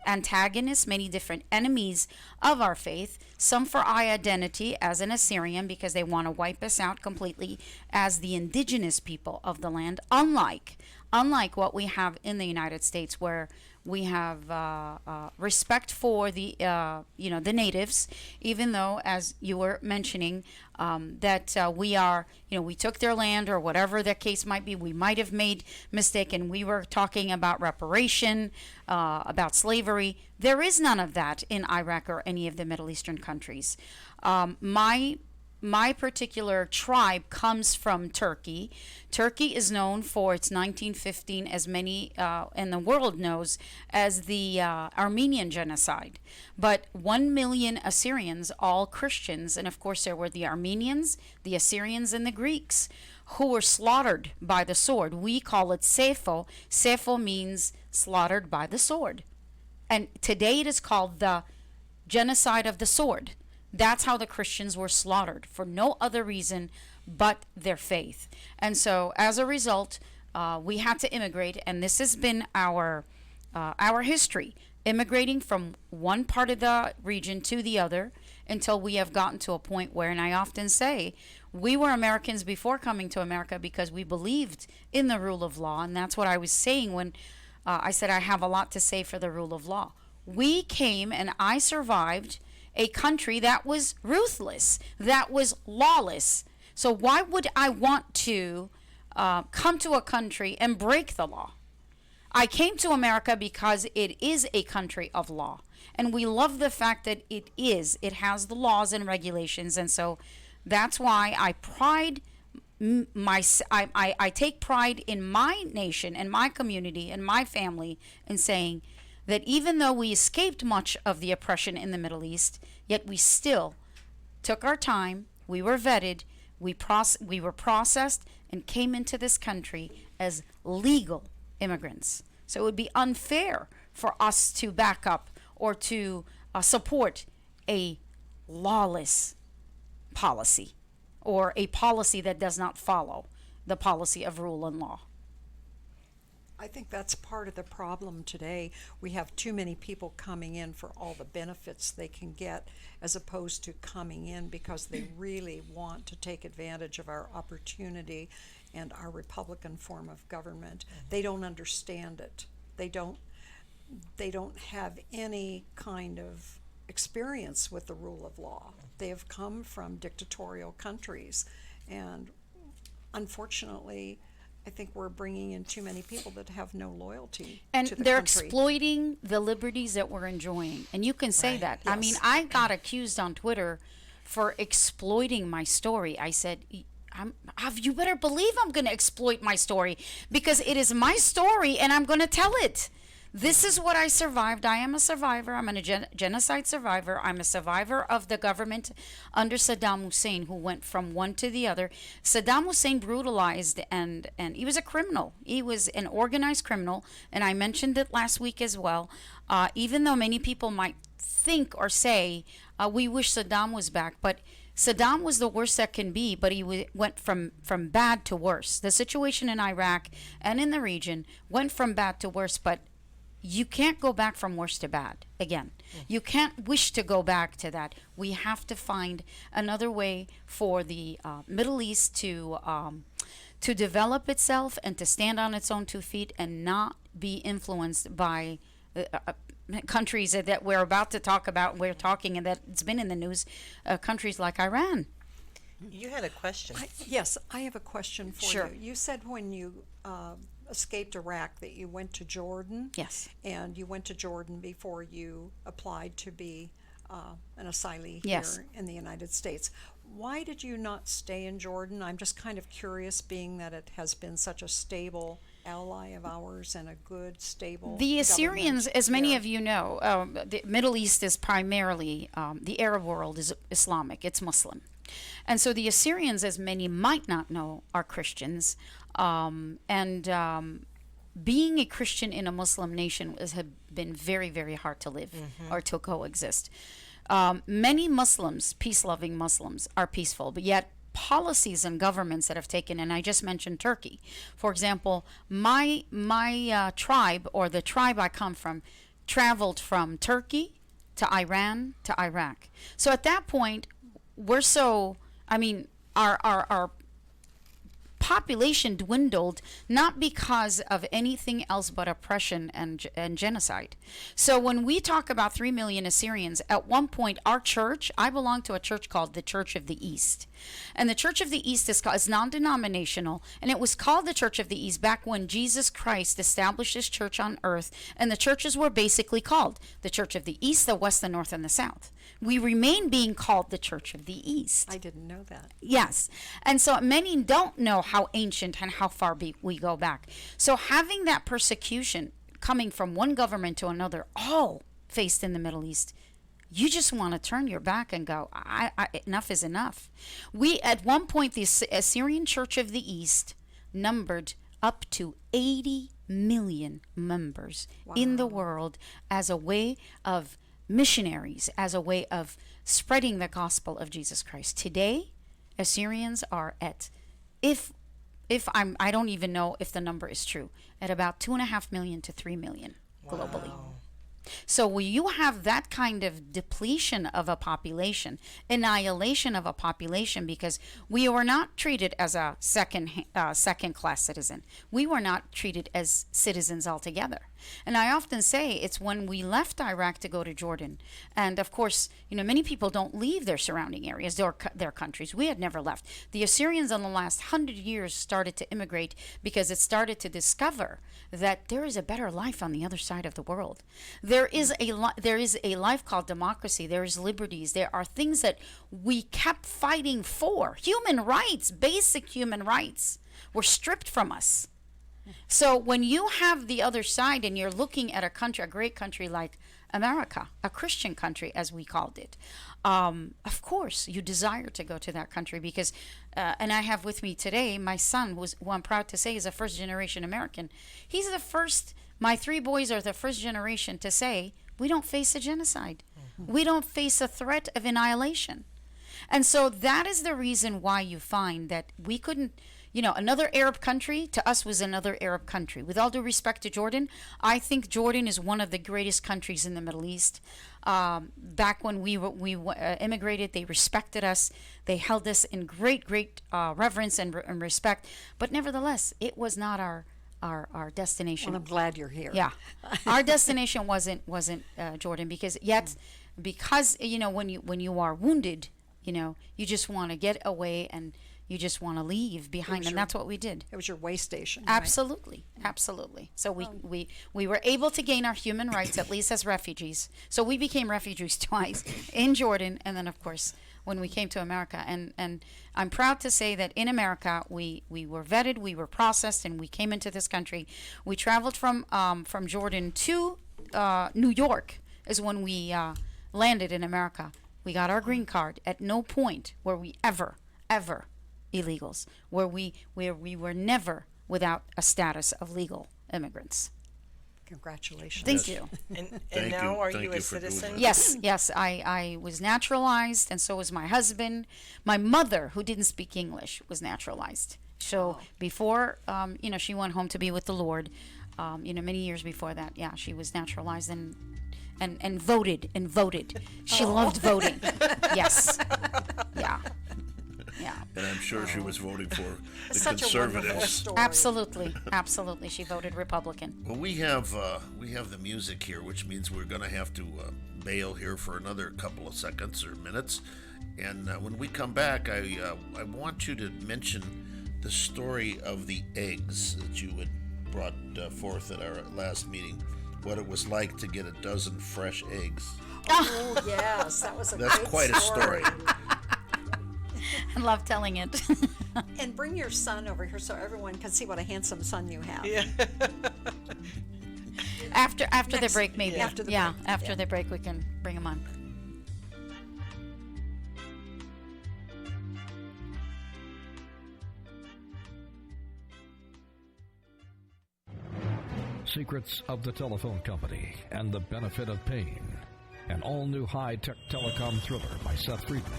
[SPEAKER 5] antagonists, many different enemies of our faith, some for our identity as an Assyrian because they want to wipe us out completely as the indigenous people of the land, unlike what we have in the United States, where we have respect for the the natives, even though, as you were mentioning, that we are, we took their land, or whatever the case might be. We might have made mistake, and we were talking about reparation, about slavery. There is none of that in Iraq or any of the Middle Eastern countries. My particular tribe comes from Turkey. Turkey is known for its 1915, as many in the world knows, as the Armenian genocide. But 1 million Assyrians, all Christians, and of course there were the Armenians, the Assyrians, and the Greeks, who were slaughtered by the sword. We call it Sefo. Sefo means slaughtered by the sword. And today it is called the genocide of the sword. That's how the Christians were slaughtered, for no other reason but their faith. And so as a result, we had to immigrate, and this has been our history, immigrating from one part of the region to the other until we have gotten to a point where, and I often say, we were Americans before coming to America because we believed in the rule of law. And that's what I was saying when I said I have a lot to say for the rule of law. We came, and I survived a country that was ruthless, that was lawless. So why would I want to come to a country and break the law? I came to America because it is a country of law, and we love the fact that it is. It has the laws and regulations, and so that's why I take pride in my nation and my community and my family in saying that even though we escaped much of the oppression in the Middle East, yet we still took our time, we were vetted, we were processed, and came into this country as legal immigrants. So it would be unfair for us to back up or to support a lawless policy, or a policy that does not follow the policy of rule and law.
[SPEAKER 3] I think that's part of the problem today. We have too many people coming in for all the benefits they can get, as opposed to coming in because they really want to take advantage of our opportunity and our Republican form of government. They don't understand it. They don't have any kind of experience with the rule of law. They have come from dictatorial countries, and unfortunately, I think we're bringing in too many people that have no loyalty
[SPEAKER 5] and
[SPEAKER 3] to the
[SPEAKER 5] they're
[SPEAKER 3] country.
[SPEAKER 5] exploiting the liberties that we're enjoying. And you can say that.
[SPEAKER 3] Yes.
[SPEAKER 5] I mean, I got accused on Twitter for exploiting my story. I said, you better believe I'm going to exploit my story, because it is my story and I'm going to tell it. This is what I survived. I am a survivor. I'm a genocide survivor. I'm a survivor of the government under Saddam Hussein, who went from one to the other. Saddam Hussein brutalized, and he was a criminal. He was an organized criminal, and I mentioned it last week as well. Even though many people might think or say, we wish Saddam was back, but Saddam was the worst that can be, but he went from bad to worse. The situation in Iraq and in the region went from bad to worse, but you can't go back from worse to bad again. You can't wish to go back to that. We have to find another way for the Middle East to develop itself and to stand on its own 2 feet and not be influenced by countries that we're about to talk about. We're talking, and that it's been in the news, countries like Iran.
[SPEAKER 4] You had a question.
[SPEAKER 3] Yes, I have a question for
[SPEAKER 5] Sure.
[SPEAKER 3] you. You said when you escaped Iraq that you went to Jordan.
[SPEAKER 5] Yes.
[SPEAKER 3] And you went to Jordan before you applied to be an asylee
[SPEAKER 5] Yes.
[SPEAKER 3] here in the United States. Why did you not stay in Jordan? I'm just kind of curious, being that it has been such a stable ally of ours and a good, stable
[SPEAKER 5] The Assyrians,
[SPEAKER 3] government
[SPEAKER 5] as many
[SPEAKER 3] here.
[SPEAKER 5] of you know, the Middle East is primarily, the Arab world is Islamic, it's Muslim. And so the Assyrians, as many might not know, are Christians. Being a Christian in a Muslim nation has been very, very hard to live or to coexist. Many Muslims, peace-loving Muslims, are peaceful, but yet policies and governments that have taken, and I just mentioned Turkey. For example, my tribe, or the tribe I come from, traveled from Turkey to Iran to Iraq. So at that point, our population dwindled not because of anything else but oppression and genocide. So when we talk about 3 million Assyrians, at one point our church, I belong to a church called the Church of the East. And the Church of the East is non-denominational, and it was called the Church of the East back when Jesus Christ established his church on earth, and the churches were basically called the Church of the East, the West, the North, and the South. We remain being called the Church of the East.
[SPEAKER 3] I didn't know that.
[SPEAKER 5] Yes. And so many don't know how ancient and how far we go back. So having that persecution coming from one government to another, all faced in the Middle East, you just want to turn your back and go, enough is enough. At one point, the Assyrian Church of the East numbered up to 80 million members in the world as a way of missionaries, as a way of spreading the gospel of Jesus Christ. Today, Assyrians are at, I don't even know if the number is true, at about 2.5 million to 3 million globally. So when you have that kind of depletion of a population, annihilation of a population, because we were not treated as a second-class citizen. We were not treated as citizens altogether. And I often say it's when we left Iraq to go to Jordan. And of course, many people don't leave their surrounding areas, their countries. We had never left. The Assyrians in the last 100 years started to immigrate because it started to discover that there is a better life on the other side of the world. There is a life called democracy. There is liberties. There are things that we kept fighting for. Human rights, basic human rights, were stripped from us. So when you have the other side and you're looking at a great country like America, a Christian country as we called it, of course you desire to go to that country because, and I have with me today my son, who I'm proud to say is a first-generation American. He's the first, my 3 boys are the first generation to say, we don't face a genocide. We don't face a threat of annihilation. And so that is the reason why you find that we couldn't, another Arab country to us was another Arab country. With all due respect to Jordan, I think Jordan is one of the greatest countries in the Middle East. Back when we immigrated, they respected us. They held us in great reverence and respect. But nevertheless, it was not our destination.
[SPEAKER 3] Well, I'm glad you're here.
[SPEAKER 5] Yeah, our destination wasn't Jordan because when you are wounded, you just want to get away and you just want to leave behind, and that's what we did.
[SPEAKER 3] It was your way station. Right?
[SPEAKER 5] Absolutely. So we were able to gain our human rights, at least as refugees. So we became refugees twice in Jordan, and then of course when we came to America. And I'm proud to say that in America we were vetted, we were processed, and we came into this country. We traveled from Jordan to New York is when we landed in America. We got our green card. At no point were we ever illegals, where we were never without a status of legal immigrants.
[SPEAKER 3] Congratulations.
[SPEAKER 5] Thank you.
[SPEAKER 4] And now are you a citizen?
[SPEAKER 5] Yes. I was naturalized, and so was my husband. My mother, who didn't speak English, was naturalized. So before, she went home to be with the Lord. Many years before that, she was naturalized and voted. She loved voting. Yes. Yeah.
[SPEAKER 2] And I'm sure she was voting for the
[SPEAKER 3] Such
[SPEAKER 2] conservatives.
[SPEAKER 3] a wonderful story.
[SPEAKER 5] Absolutely. She voted Republican.
[SPEAKER 2] Well, we have the music here, which means we're going to have to bail here for another couple of seconds or minutes. And when we come back, I want you to mention the story of the eggs that you had brought forth at our last meeting. What it was like to get a dozen fresh eggs.
[SPEAKER 3] Oh yes, that was a
[SPEAKER 2] That's
[SPEAKER 3] great
[SPEAKER 2] quite a story.
[SPEAKER 5] I love telling it.
[SPEAKER 3] And bring your son over here so everyone can see what a handsome son you have.
[SPEAKER 4] Yeah.
[SPEAKER 5] After the
[SPEAKER 3] Next-
[SPEAKER 5] break, maybe.
[SPEAKER 3] after the
[SPEAKER 5] yeah,
[SPEAKER 3] break.
[SPEAKER 5] after the break, we can bring him on.
[SPEAKER 1] Secrets of the Telephone Company and the Benefit of Pain. An all-new high-tech telecom thriller by Seth Friedman.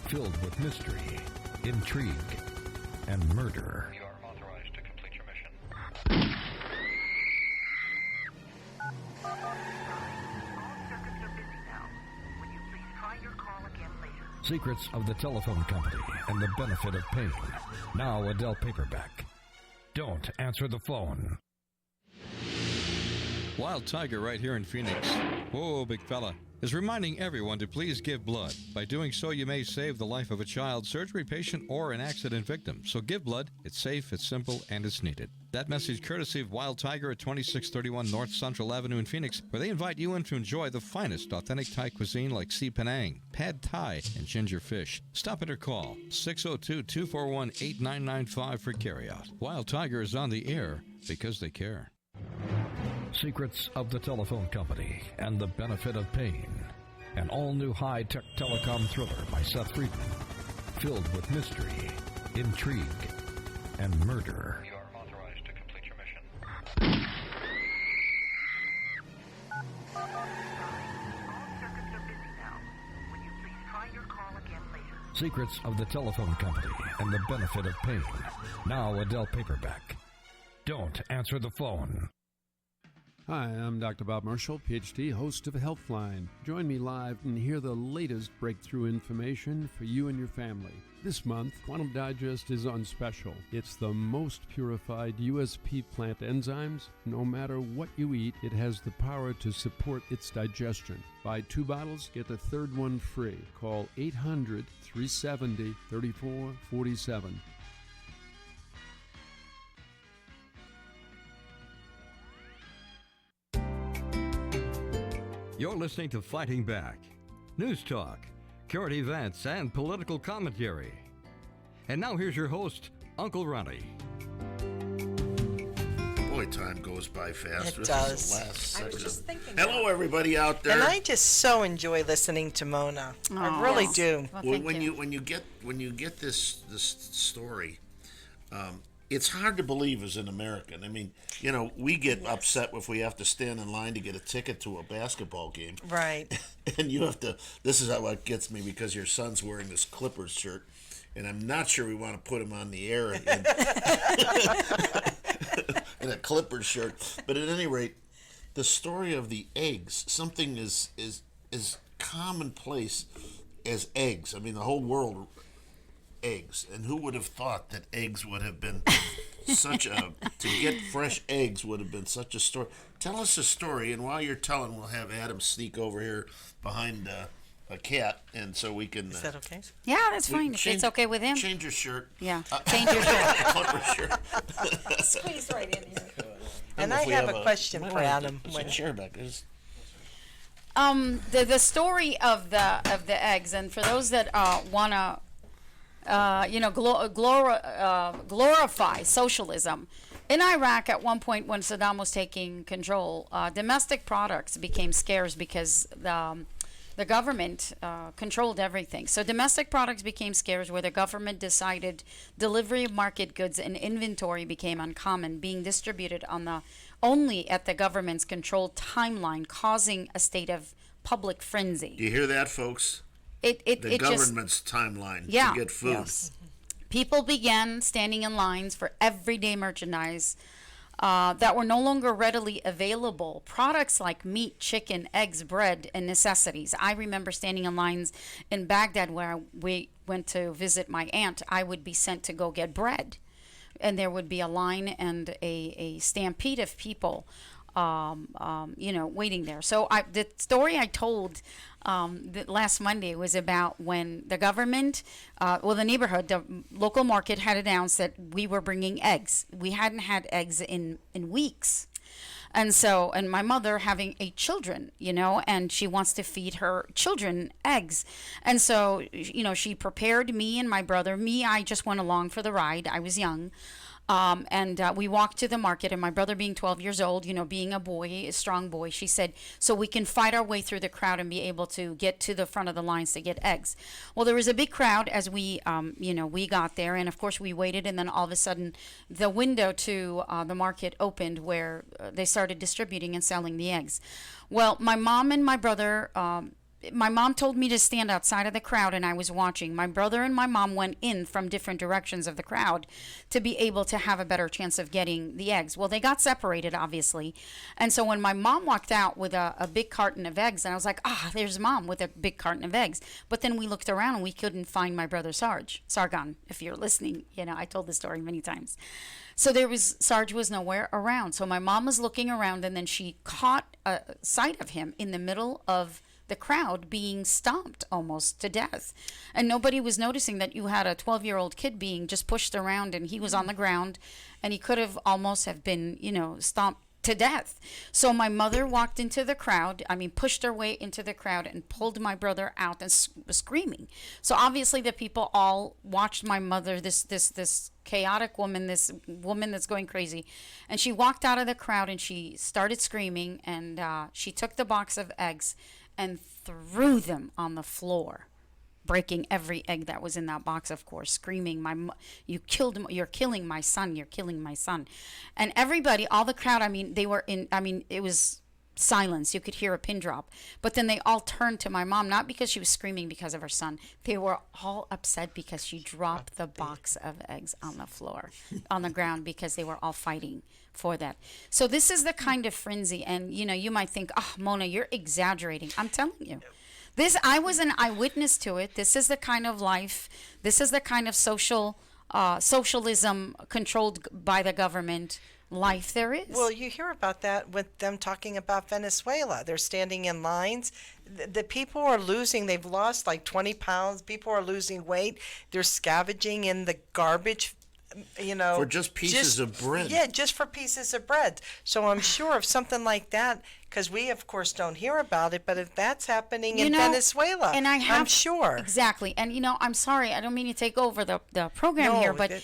[SPEAKER 1] Filled with mystery, intrigue, and murder. You are authorized to complete your mission. Secrets of the Telephone Company and the Benefit of Pain. Now Adele paperback. Don't answer the phone. Wild Tiger right here in Phoenix. Whoa, big fella. Is reminding everyone to please give blood. By doing so, you may save the life of a child, surgery patient, or an accident victim. So give blood. It's safe, it's simple, and it's needed. That message courtesy of Wild Tiger at 2631 North Central Avenue in Phoenix, where they invite you in to enjoy the finest authentic Thai cuisine like Si Penang, Pad Thai, and ginger fish. Stop it or call 602-241-8995 for carryout. Wild Tiger is on the air because they care. Secrets of the Telephone Company and the Benefit of Pain. An all-new high-tech telecom thriller by Seth Friedman. Filled with mystery, intrigue, and murder. You are authorized to complete your mission. Secrets of the Telephone Company and the Benefit of Pain. Now Adele paperback. Don't answer the phone.
[SPEAKER 14] Hi, I'm Dr. Bob Marshall, PhD, host of Healthline. Join me live and hear the latest breakthrough information for you and your family. This month, Quantum Digest is on special. It's the most purified USP plant enzymes. No matter what you eat, it has the power to support its digestion. Buy 2 bottles, get the third one free. Call 800-370-3447.
[SPEAKER 13] You're listening to Fighting Back. News talk, current events, and political commentary. And now here's your host, Uncle Ronnie.
[SPEAKER 2] Boy, time goes by fast.
[SPEAKER 4] It
[SPEAKER 2] This
[SPEAKER 4] does.
[SPEAKER 2] is the last
[SPEAKER 3] I was
[SPEAKER 2] section.
[SPEAKER 3] just thinking
[SPEAKER 2] Hello, everybody out there.
[SPEAKER 4] And I just so enjoy listening to Mona. I really
[SPEAKER 5] yes.
[SPEAKER 4] do.
[SPEAKER 5] Well,
[SPEAKER 2] when
[SPEAKER 5] thank
[SPEAKER 2] you when you get this story, it's hard to believe as an American. I mean, you know, we get upset if we have to stand in line to get a ticket to a basketball game,
[SPEAKER 4] Right.
[SPEAKER 2] and you have to. This is how it gets me because your son's wearing this Clippers shirt, and I'm not sure we want to put him on the air in a Clippers shirt. But at any rate, the story of the eggs, something is commonplace as eggs. I mean, the whole world eggs, and who would have thought that eggs would have been such a to get fresh eggs would have been such a story. Tell us a story, and while you're telling, we'll have Adam sneak over here behind a cat, and so we can.
[SPEAKER 4] Is that okay?
[SPEAKER 5] Yeah, that's fine. If it's okay with him.
[SPEAKER 2] Change your shirt.
[SPEAKER 5] Yeah, change your shirt.
[SPEAKER 2] Clipper shirt.
[SPEAKER 3] Squeeze right in here.
[SPEAKER 4] And
[SPEAKER 2] if
[SPEAKER 4] I
[SPEAKER 2] we
[SPEAKER 4] have a question
[SPEAKER 2] might
[SPEAKER 4] for
[SPEAKER 2] wanna
[SPEAKER 4] Adam.
[SPEAKER 2] put some chair back. There's-
[SPEAKER 5] The story of the eggs, and for those that wanna glorify socialism. In Iraq, at one point when Saddam was taking control, domestic products became scarce because the government controlled everything. So domestic products became scarce, where the government decided delivery of market goods and inventory became uncommon, being distributed only at the government's controlled timeline, causing a state of public frenzy.
[SPEAKER 2] Do you hear that, folks? The government's timeline
[SPEAKER 5] Yeah.
[SPEAKER 2] to get food.
[SPEAKER 5] Yes. People began standing in lines for everyday merchandise that were no longer readily available. Products like meat, chicken, eggs, bread, and necessities. I remember standing in lines in Baghdad where we went to visit my aunt. I would be sent to go get bread, and there would be a line and a stampede of people waiting there. So the story I told last Monday was about when the government, the neighborhood, the local market had announced that we were bringing eggs. We hadn't had eggs in weeks. And my mother having 8 children, and she wants to feed her children eggs. And so, she prepared me and my brother. I just went along for the ride. I was young. And we walked to the market, and my brother being 12 years old, being a boy, a strong boy, she said, so we can fight our way through the crowd and be able to get to the front of the lines to get eggs. Well, there was a big crowd as we got there, and of course we waited, and then all of a sudden the window to the market opened where they started distributing and selling the eggs. Well, my mom and my brother, my mom told me to stand outside of the crowd, and I was watching. My brother and my mom went in from different directions of the crowd to be able to have a better chance of getting the eggs. Well, they got separated, obviously. And so when my mom walked out with a big carton of eggs, and I was like, there's Mom with a big carton of eggs. But then we looked around, and we couldn't find my brother Sargon, if you're listening. I told the story many times. So Sarge was nowhere around. So my mom was looking around, and then she caught a sight of him in the middle of the crowd being stomped almost to death. And nobody was noticing that you had a 12-year-old kid being just pushed around, and he was on the ground, and he could have almost have been, stomped to death. So my mother walked into the crowd, pushed her way into the crowd and pulled my brother out and was screaming. So obviously the people all watched my mother, this chaotic woman, this woman that's going crazy. And she walked out of the crowd and she started screaming, and she took the box of eggs and threw them on the floor, breaking every egg that was in that box, of course, screaming, you're killing my son, you're killing my son. And everybody, all the crowd, it was silence. You could hear a pin drop. But then they all turned to my mom, not because she was screaming because of her son. They were all upset because she dropped the box of eggs on the floor, on the ground, because they were all fighting for that. So this is the kind of frenzy, and you might think, Mona, you're exaggerating. I'm telling you. I was an eyewitness to it. This is the kind of life, this is the kind of socialism controlled by the government life there is.
[SPEAKER 4] Well, you hear about that with them talking about Venezuela. They're standing in lines. The people are losing, they've lost like 20 pounds. People are losing weight. They're scavenging in the garbage,
[SPEAKER 2] for just pieces of bread.
[SPEAKER 4] Yeah, just for pieces of bread. So I'm sure if something like that, because we of course don't hear about it, but if that's happening in Venezuela, and I'm sure.
[SPEAKER 5] Exactly. And I'm sorry, I don't mean to take over the program here, but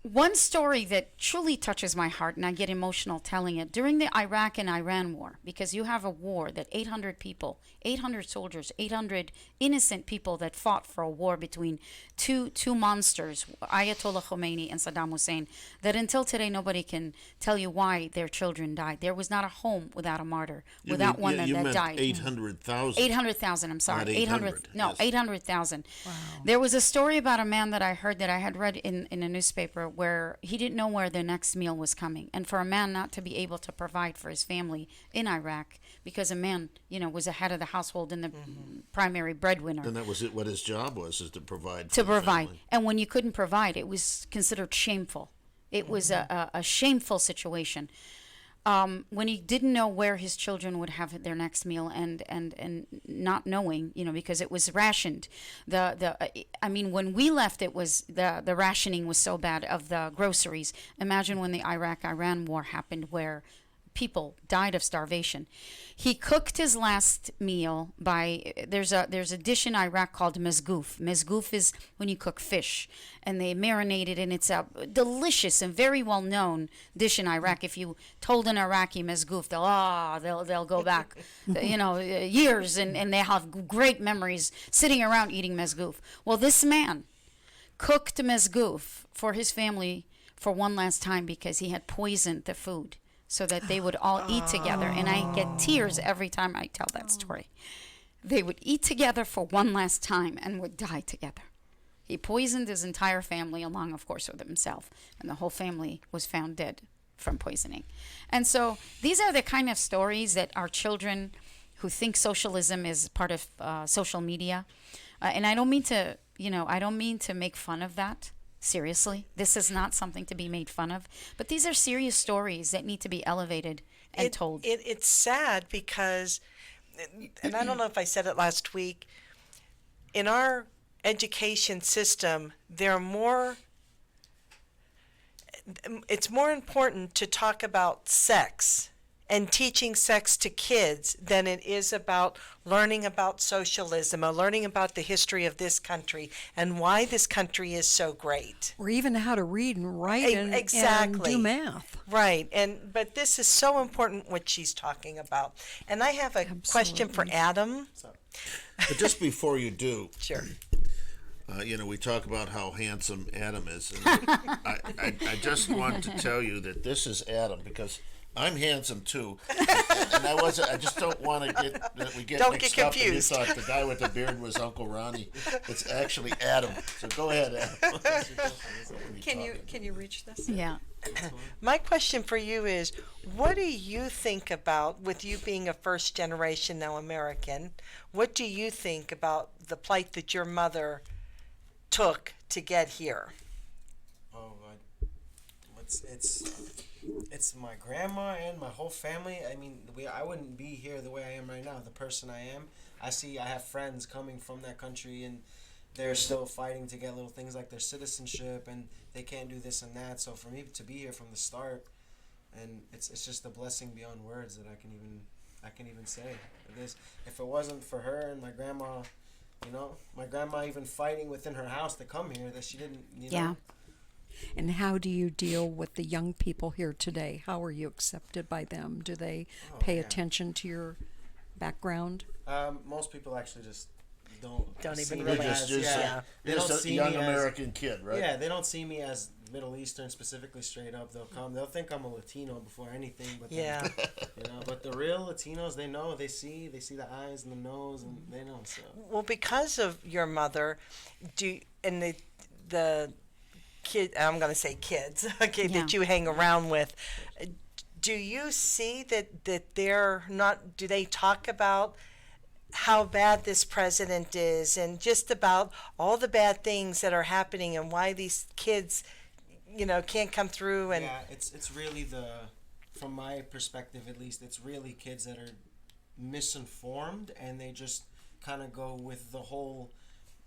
[SPEAKER 5] one story that truly touches my heart, and I get emotional telling it, during the Iraq and Iran war, because you have a war that 800 people, 800 soldiers, 800 innocent people that fought for a war between two monsters, Ayatollah Khomeini and Saddam Hussein, that until today nobody can tell you why their children died. There was not a home without a martyr, without one that died.
[SPEAKER 2] 800,000.
[SPEAKER 5] 800,000, I'm sorry.
[SPEAKER 2] Not 800.
[SPEAKER 5] No,
[SPEAKER 2] yes.
[SPEAKER 5] 800,000.
[SPEAKER 4] Wow.
[SPEAKER 5] There was a story about a man that I heard, that I had read in a newspaper, where he didn't know where the next meal was coming. And for a man not to be able to provide for his family in Iraq, because a man, was the head of the household and the primary breadwinner.
[SPEAKER 2] And that was it. What his job was, is to provide.
[SPEAKER 5] Family. And when you couldn't provide, it was considered shameful. It was a shameful situation. When he didn't know where his children would have their next meal, and not knowing, because it was rationed. When we left, it was the rationing was so bad of the groceries. Imagine when the Iraq-Iran war happened, where people died of starvation. He cooked his last meal by, there's a dish in Iraq called mezgoof. Mezgoof is when you cook fish, and they marinate it, and it's a delicious and very well known dish in Iraq. If you told an Iraqi mezgoof, they'll go back years, and they have great memories sitting around eating mezgoof. Well, this man cooked mezgoof for his family for one last time, because he had poisoned the food, so that they would all eat together. And I get tears every time I tell that story. They would eat together for one last time and would die together. He poisoned his entire family, along, of course, with himself. And the whole family was found dead from poisoning. And so these are the kind of stories that our children who think socialism is part of social media. And I don't mean to, make fun of that. Seriously, this is not something to be made fun of, but these are serious stories that need to be elevated and told.
[SPEAKER 4] It's sad because, and I don't know if I said it last week, in our education system, it's more important to talk about sex and teaching sex to kids than it is about learning about socialism or learning about the history of this country and why this country is so great.
[SPEAKER 3] Or even how to read and write and do math.
[SPEAKER 4] Right. But this is so important what she's talking about. And I have a question for Adam.
[SPEAKER 2] But just before you do,
[SPEAKER 4] sure.
[SPEAKER 2] We talk about how handsome Adam is. And I just want to tell you that this is Adam because I'm handsome too, and I just don't want to get that we get mixed
[SPEAKER 4] get
[SPEAKER 2] up. And you
[SPEAKER 4] confused.
[SPEAKER 2] thought the guy with the beard was Uncle Ronnie. It's actually Adam. So go ahead, Adam.
[SPEAKER 3] Can you reach this?
[SPEAKER 5] Yeah.
[SPEAKER 4] My question for you is, what do you think about, with you being a first generation now American, what do you think about the plight that your mother took to get here?
[SPEAKER 15] Oh, it's my grandma and my whole family. I mean, I wouldn't be here the way I am right now, the person I am. I have friends coming from that country and they're still fighting to get little things like their citizenship and they can't do this and that. So for me to be here from the start, and it's just a blessing beyond words that I can even say. If it wasn't for her and my grandma, my grandma even fighting within her house to come here, that she didn't,
[SPEAKER 3] Yeah. And how do you deal with the young people here today? How are you accepted by them? Do they pay attention to your background?
[SPEAKER 15] Most people actually just don't
[SPEAKER 4] even
[SPEAKER 15] realize. They don't
[SPEAKER 2] just a
[SPEAKER 15] see
[SPEAKER 2] young
[SPEAKER 15] me
[SPEAKER 2] American kid, right?
[SPEAKER 15] Yeah, they don't see me as Middle Eastern, specifically straight up. They'll think I'm a Latino before anything. But then, but the real Latinos, they know, they see the eyes and the nose, and they know. So
[SPEAKER 4] Well, because of your mother, the kid, I'm going to say kids, okay, that you hang around with, do you see that they're not, do they talk about how bad this president is and just about all the bad things that are happening and why these kids, can't come through? And
[SPEAKER 15] yeah, it's really from my perspective at least, it's really kids that are misinformed and they just kind of go with the whole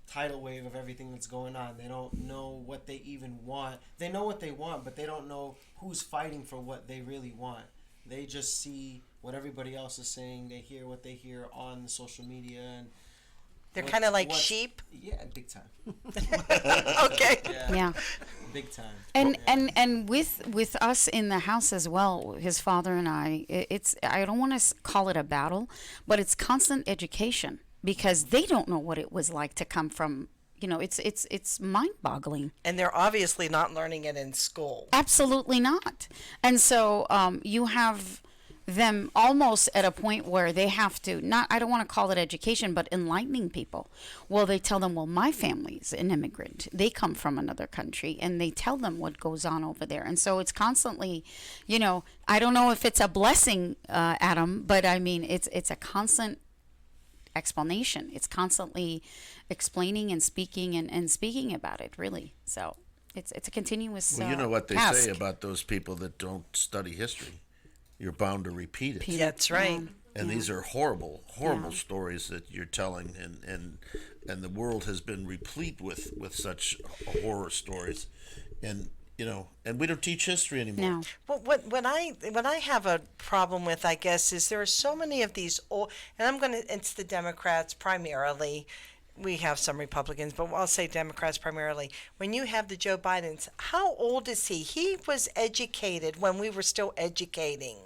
[SPEAKER 15] tidal wave of everything that's going on. They don't know what they even want. They know what they want, but they don't know who's fighting for what they really want. They just see what everybody else is saying. They hear what they hear on social media, and
[SPEAKER 4] they're kind of like sheep.
[SPEAKER 15] Yeah, big time.
[SPEAKER 4] Okay.
[SPEAKER 5] Yeah.
[SPEAKER 15] Big time.
[SPEAKER 5] And with us in the house as well, his father and I don't want to call it a battle, but it's constant education. Because they don't know what it was like to come from, it's mind-boggling.
[SPEAKER 4] And they're obviously not learning it in school.
[SPEAKER 5] Absolutely not. And so you have them almost at a point where they have to, I don't want to call it education, but enlightening people. Well, they tell them, well, my family's an immigrant. They come from another country, and they tell them what goes on over there. And so it's constantly, I don't know if it's a blessing, Adam, but I mean, it's a constant explanation. It's constantly explaining and speaking and speaking about it, really. So it's a continuous
[SPEAKER 2] Well, you know what they
[SPEAKER 5] task.
[SPEAKER 2] say about those people that don't study history. You're bound to repeat it.
[SPEAKER 4] That's right.
[SPEAKER 2] And these are horrible stories that you're telling, and the world has been replete with such horror stories, and we don't teach history anymore.
[SPEAKER 5] No.
[SPEAKER 4] Well, what I have a problem with, I guess, is there are so many of these old, and it's the Democrats primarily. We have some Republicans, but I'll say Democrats primarily. When you have the Joe Bidens, how old is he? He was educated when we were still educating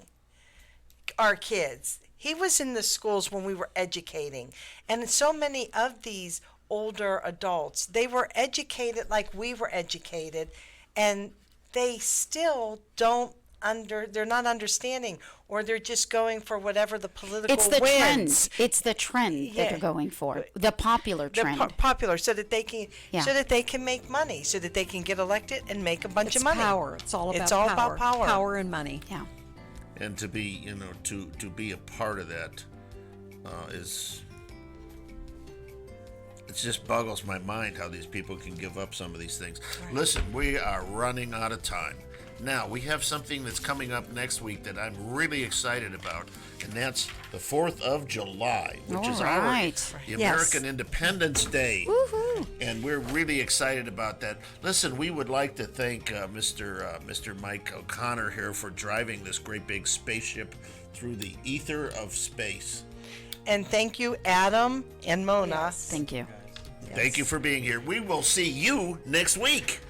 [SPEAKER 4] our kids. He was in the schools when we were educating. And so many of these older adults, they were educated like we were educated, and they still they're not understanding, or they're just going for whatever the political
[SPEAKER 5] It's the
[SPEAKER 4] wins.
[SPEAKER 5] trend. It's the trend that they're going for. The popular trend.
[SPEAKER 4] Popular, so that they can make money, so that they can get elected and make a bunch of money.
[SPEAKER 3] Power. It's all about
[SPEAKER 4] about power.
[SPEAKER 3] Power and money.
[SPEAKER 5] Yeah.
[SPEAKER 2] And to be, to be a part of that it just boggles my mind how these people can give up some of these things. Right. Listen, we are running out of time. Now, we have something that's coming up next week that I'm really excited about, and that's the 4th of July, which is the American Independence Day.
[SPEAKER 5] Woohoo!
[SPEAKER 2] And we're really excited about that. Listen, we would like to thank Mr. Mike O'Connor here for driving this great big spaceship through the ether of space.
[SPEAKER 4] And thank you, Adam and Mona.
[SPEAKER 5] Thank you.
[SPEAKER 2] Thank you for being here. We will see you next week.